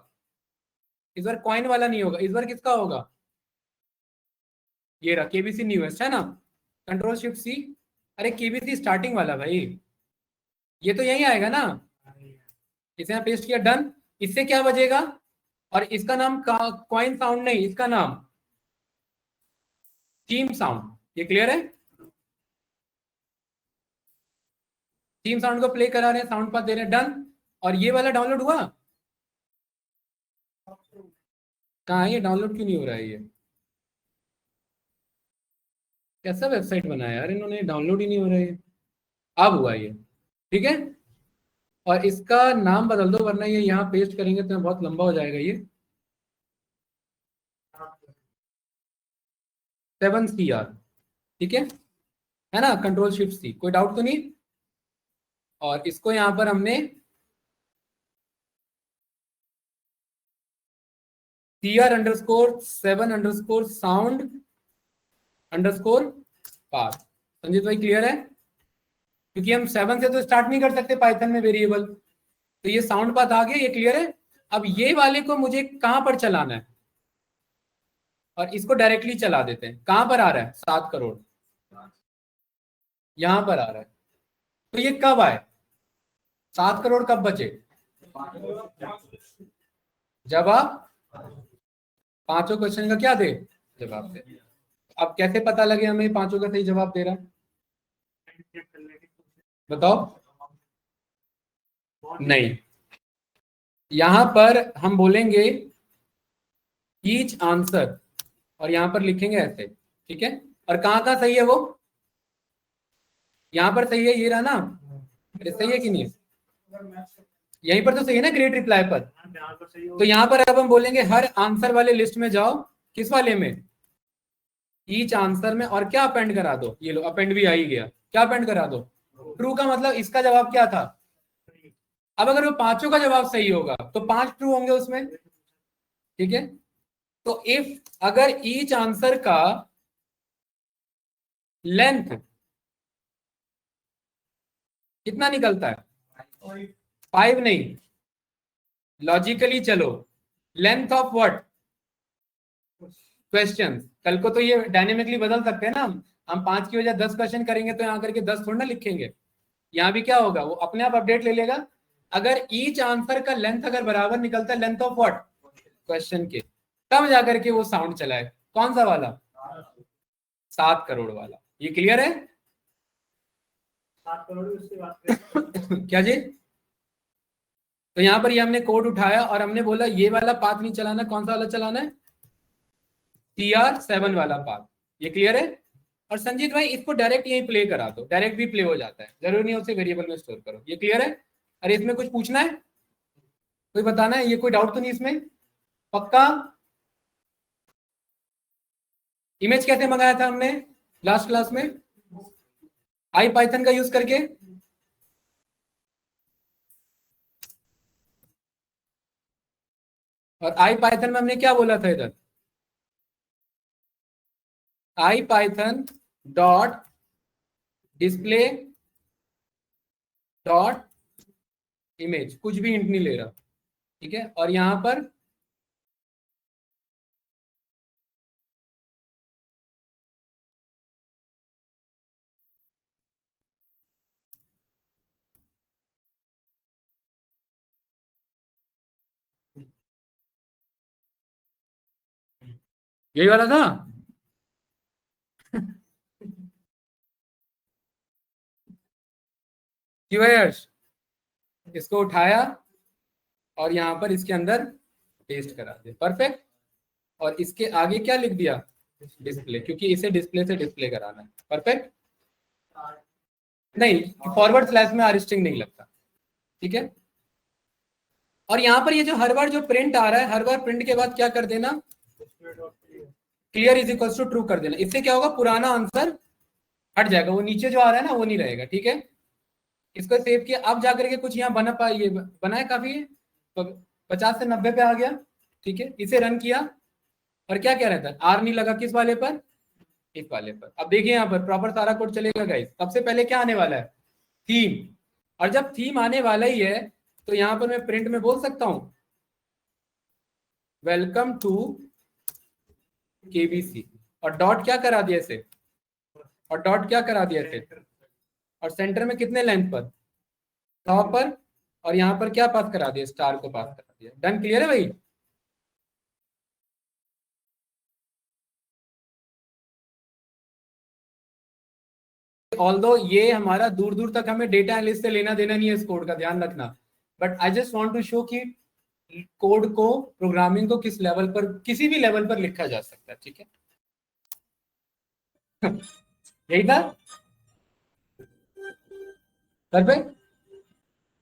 [SPEAKER 1] इस बार कॉइन वाला नहीं होगा, इस बार किसका होगा? ये रहा केबीसी न्यूएस्ट, है ना? कंट्रोल शिफ्ट सी, अरे केबीसी स्टार्टिंग वाला भाई, ये तो यही आएगा ना? इसे यहाँ पेस्ट किया, डन। इससे क्या बजेगा? और इसका नाम कॉइन साउंड नहीं, इसका नाम थीम साउंड। ये क्लियर है? थीम साउंड को प्ले करा रहे हैं, साउंड पाथ दे रहे हैं, डन। और ये वाला डाउनलोड हुआ? कहाँ है ये? डाउनलोड क्यों नहीं हो रहा है ये? कैसा वेबसाइट बनाया यार इन्होंने, डाउनलोड ही नहीं हो रहा है ये। अब हुआ ये, ठीक है? और इसका नाम बदल दो, वरना ये यहाँ पेस्ट करेंगे तो बहुत लंबा हो जाएगा ये। 7CR, ठीक है ना? कंट्रोल शिफ्ट सी, कोई डाउट तो नहीं? और इसको यहाँ पर हमने CR_7_sound_path। संजीत भाई क्लियर है? क्योंकि हम 7 से तो स्टार्ट नहीं कर सकते पाइथन में वेरिएबल, तो ये साउंड पाथ आ गया, ये क्लियर है? अब ये वाले को मुझे कहां पर चलाना है, और इसको डायरेक्टली चला देते हैं। कहां पर आ रहा है? 7 करोड़ यहां पर आ रहा है। तो ये कब आए? 7 करोड़ कब बचे? जब आप पांचों क्वेश्चन का क्या दे, जवाब दे। अब कैसे पता लगे हमें पांचों का सही जवाब दे रहा है? बताओ। नहीं, यहां पर हम बोलेंगे ईच आंसर, और यहां पर लिखेंगे ऐसे, ठीक है? और कहां कहां सही है वो? यहां पर सही है, ये रहा ना? अरे सही है कि नहीं? यहीं पर तो सही है ना, ग्रेट रिप्लाई पर। तो यहां पर अब हम बोलेंगे हर आंसर वाले लिस्ट में जाओ, किस वाले में? ईच आंसर में, और क्या अपेंड करा दो? ये लो, अपेंड भी आ ही गया। क्या अपेंड करा दो? ट्रू का मतलब इसका जवाब क्या था? अब अगर वो पांचों का जवाब सही होगा तो 5 ट्रू होंगे उसमें, ठीक है। तो इफ अगर ईच आंसर का लेंथ कितना निकलता है, 5 नहीं, लॉजिकली चलो, लेंथ ऑफ व्हाट क्वेश्चन। कल को तो ये डायनेमिकली बदल सकते हैं ना, हम 5 की वजह 10 क्वेश्चन करेंगे तो यहाँ करके 10 थोड़ा ना लिखेंगे। यहाँ भी क्या होगा, वो अपने आप अपडेट ले लेगा। अगर ईच आंसर का लेंथ अगर बराबर निकलता है लेंथ ऑफ व्हाट क्वेश्चन के, तब जाकर के वो साउंड चलाए। कौन सा वाला, 7 करोड़ वाला। ये क्लियर है?
[SPEAKER 2] 7 करोड़ उसकी बात करें।
[SPEAKER 1] क्या जी? तो यहाँ पर ये हमने कोड उठाया और हमने बोला ये वाला पाथ नहीं चलाना, कौन सा वाला चलाना है, TR7 वाला पाथ। ये क्लियर है? और संजीत भाई इसको डायरेक्ट यही प्ले करा दो, डायरेक्ट भी प्ले हो जाता है, जरूरी नहीं उसे वेरिएबल में स्टोर करो। ये क्लियर है? अरे इसमें कुछ पूछना है, कोई बताना है, ये कोई डाउट तो नहीं इसमें? पक्का? इमेज कैसे मंगाया था हमने लास्ट क्लास में, आई पाइथन का यूज करके। और आई पाइथन में हमने क्या बोला था इधर, IPython dot display dot image, कुछ भी इंट नहीं ले रहा, ठीक है। और यहां पर यही वाला था। क्यों है यश? इसको उठाया और यहां पर इसके अंदर पेस्ट करा दिया, परफेक्ट। और इसके आगे क्या लिख दिया, डिस्प्ले, क्योंकि इसे डिस्प्ले से डिस्प्ले कराना है, परफेक्ट। नहीं, फॉरवर्ड स्लैश में स्ट्रिंग नहीं लगता, ठीक है। और यहाँ पर ये जो हर बार जो प्रिंट आ रहा है, हर बार प्रिंट के बाद क्या कर देना, clear is equals to true कर देना। इससे क्या होगा, पुराना आंसर हट जाएगा, वो नीचे जो आ रहा है ना वो नहीं रहेगा, ठीक है। इसको सेव किया, अब जाकर के कुछ यहाँ बना पाइए, बनाए काफी है, तो 50 से 90 पे आ गया, ठीक है। इसे रन किया और क्या क्या रहता है, आर नहीं लगा किस वाले पर, इस वाले पर। अब देखिए यहाँ पर प्रॉपर सारा कोड चलेगा गाइस। सबसे पहले क्या आने वाला है, थीम। और जब थीम आने वाला ही है तो यहाँ पर मैं प्रिंट में बोल सकता हूं वेलकम टू केबीसी, और डॉट क्या करा दिया इसे, और डॉट क्या करा दिया इसे, और सेंटर में कितने लेंथ पर, 100 पर। और यहाँ पर क्या पास करा दिया, स्टार को पास करा दिया। डन, क्लियर है भाई? ऑल्दो ये हमारा दूर दूर तक हमें डेटा एनालिस्ट से लेना देना नहीं है इस कोड का, ध्यान रखना। But I just want to show कि कोड को, प्रोग्रामिंग को किस लेवल पर, किसी भी लेवल पर लिखा जा सकता है, ठीक है। यही था, परफेक्ट।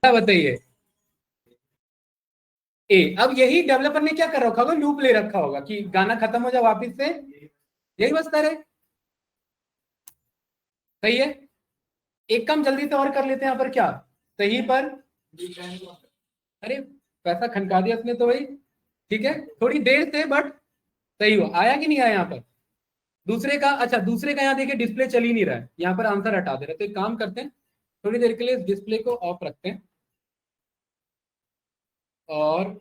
[SPEAKER 1] क्या बताइए, ए। अब यही डेवलपर ने क्या कर रखा होगा, लूप ले रखा होगा कि गाना खत्म हो जाए वापस से यही बजता रहे, सही है। एक काम जल्दी से और कर लेते हैं यहाँ पर, क्या सही पर, अरे पैसा खनका दिया उसने तो भाई, ठीक है, थोड़ी देर से बट सही हो, आया कि नहीं आया यहाँ पर। दूसरे का, अच्छा दूसरे का यहाँ देखिए डिस्प्ले चल ही नहीं रहा है, यहाँ पर आंसर हटा दे रहा है। तो एक काम करते हैं, थोड़ी देर के लिए इस डिस्प्ले को ऑफ रखते हैं और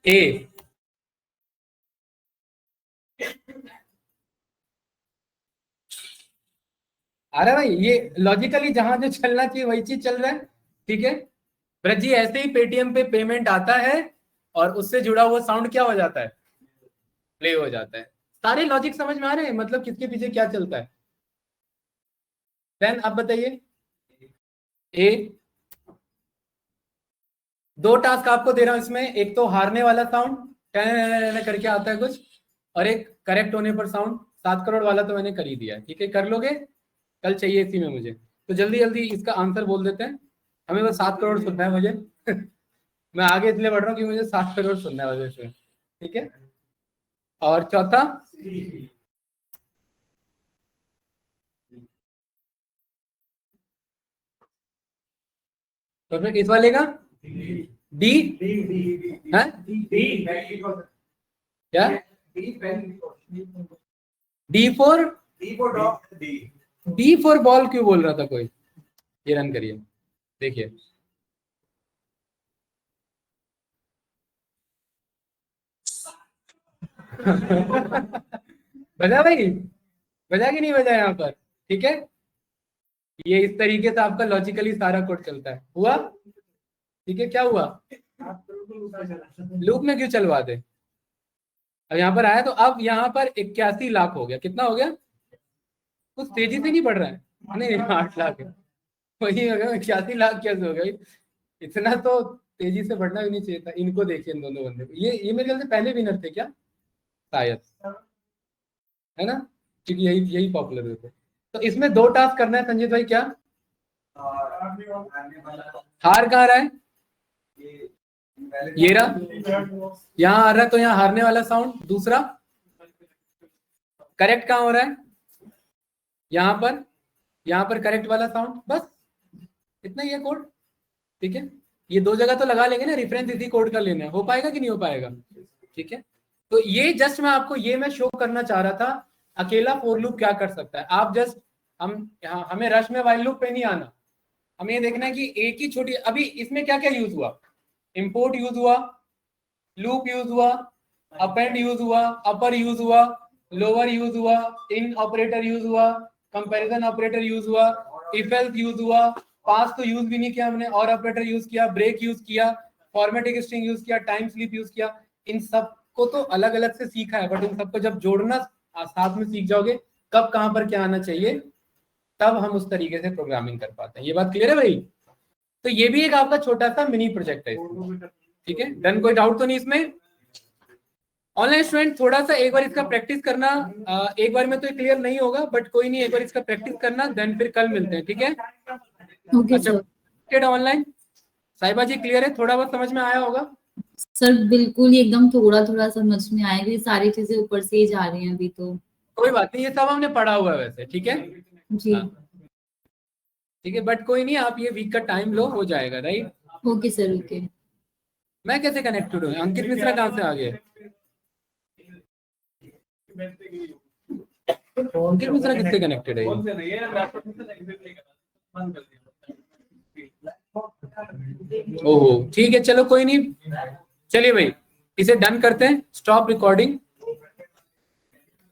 [SPEAKER 1] ए, अरे भाई ये लॉजिकली जहां जो चलना चाहिए वही चीज चल रहा है, ठीक है। ब्रज जी ऐसे ही पेटीएम पे पेमेंट आता है और उससे जुड़ा हुआ साउंड क्या हो जाता है, प्ले हो जाता है। सारे लॉजिक समझ में आ रहे हैं, मतलब किसके पीछे क्या चलता है। देन आप बताइए, ए, 2 टास्क आपको दे रहा हूं इसमें, एक तो हारने वाला साउंड करके आता है कुछ, और एक करेक्ट होने पर साउंड। 7 करोड़ वाला तो मैंने कर ही दिया है, ठीक है, कर लोगे, कल चाहिए इसी में मुझे। तो जल्दी जल्दी इसका आंसर बोल देते हैं, हमें बस 7 करोड़ सुनना है मुझे। मैं आगे इसलिए बढ़ रहा हूँ कि मुझे 7 करोड़ सुनना है वजह से, ठीक है। और चौथा तो फिर इस वाले का डी है क्या डी फॉर बॉल क्यों बोल रहा था कोई? ये रन करिए, देखिए बजा भाई, बजा कि नहीं बजा यहाँ पर? ठीक है, ये इस तरीके से आपका लॉजिकली सारा कोड चलता है। हुआ? ठीक है, क्या हुआ? लूप में क्यों चलवा दे? अब यहाँ पर आया तो अब यहाँ पर 81 लाख हो गया। कितना हो गया? कुछ तेजी से नहीं बढ़ रहा है, नहीं 8 लाख है, वही हो गया। 81 लाख कैसे हो गया? इतना तो तेजी से बढ़ना भी नहीं चाहिए था। इनको देखिए, इन दोनों बंदे को, ये मेरे ख्याल से पहले विनर थे क्या शायद, है ना? क्योंकि यही पॉपुलर हुए थे। तो इसमें 2 टास्क करना है संजीत भाई। क्या हार कहाँ रहा है? ये रहा, यहाँ आ रहा है, तो यहाँ हारने वाला साउंड। दूसरा करेक्ट कहाँ हो रहा है? यहाँ पर करेक्ट वाला साउंड। बस इतना ही है कोड। ठीक है, ये 2 जगह तो लगा लेंगे ना, रेफरेंस इसी कोड का लेना है। हो पाएगा कि नहीं हो पाएगा? ठीक है, तो ये जस्ट मैं आपको मैं शो करना चाह रहा था, अकेला फॉर लूप क्या कर सकता है। आप जस्ट हमें रश में वाइल लूप पे नहीं आना, हमें ये देखना है कि एक ही छोटी, अभी इसमें क्या क्या यूज हुआ? इंपोर्ट यूज हुआ, लूप यूज हुआ, अपेंड यूज हुआ, अपर यूज हुआ, लोअर यूज हुआ, इन ऑपरेटर यूज हुआ, कंपैरिजन ऑपरेटर यूज हुआ, इफ एल्स यूज हुआ, पास तो यूज भी नहीं किया हमने, और ऑपरेटर यूज किया, ब्रेक यूज किया, फॉर्मेटिंग स्ट्रिंग यूज किया, टाइम स्लीप यूज किया। इन सब को तो अलग अलग से सीखा है, बट इन सबको जब जोड़ना साथ में सीख जाओगे, कब कहां पर क्या आना चाहिए, तब हम उस तरीके से प्रोग्रामिंग कर पाते हैं। ये बात क्लियर है भाई? तो ये भी एक आपका छोटा सा मिनी प्रोजेक्ट है। ठीक है, डन? कोई डाउट तो नहीं इसमें? ऑनलाइन स्टूडेंट थोड़ा सा एक बार इसका प्रैक्टिस करना, एक बार में तो क्लियर नहीं होगा, बट कोई नहीं, एक बार इसका प्रैक्टिस करना, देन फिर कल मिलते हैं। ठीक है,
[SPEAKER 5] ओके सर।
[SPEAKER 1] ऑनलाइन साहिबा जी क्लियर है? थोड़ा बहुत समझ में आया होगा?
[SPEAKER 5] सर बिल्कुल ही एकदम थोड़ा थोड़ा समझ में आएगा, ये सारी चीजें ऊपर से ही जा रही हैं अभी तो।
[SPEAKER 1] कोई बात नहीं, ये सब हमने पढ़ा हुआ है वैसे। ठीक है
[SPEAKER 5] जी
[SPEAKER 1] ठीक है, बट कोई नहीं, आप ये वीक का टाइम लो, हो जाएगा। राइट?
[SPEAKER 5] Okay sir okay.
[SPEAKER 1] मैं कैसे कनेक्टेड हूँ? अंकित मिश्रा कहाँ से आ गए? अंकित मिश्रा किससे कनेक्टेड है? ओहो, ठीक है, चलो कोई नहीं। चलिए भाई, इसे डन करते हैं, स्टॉप रिकॉर्डिंग।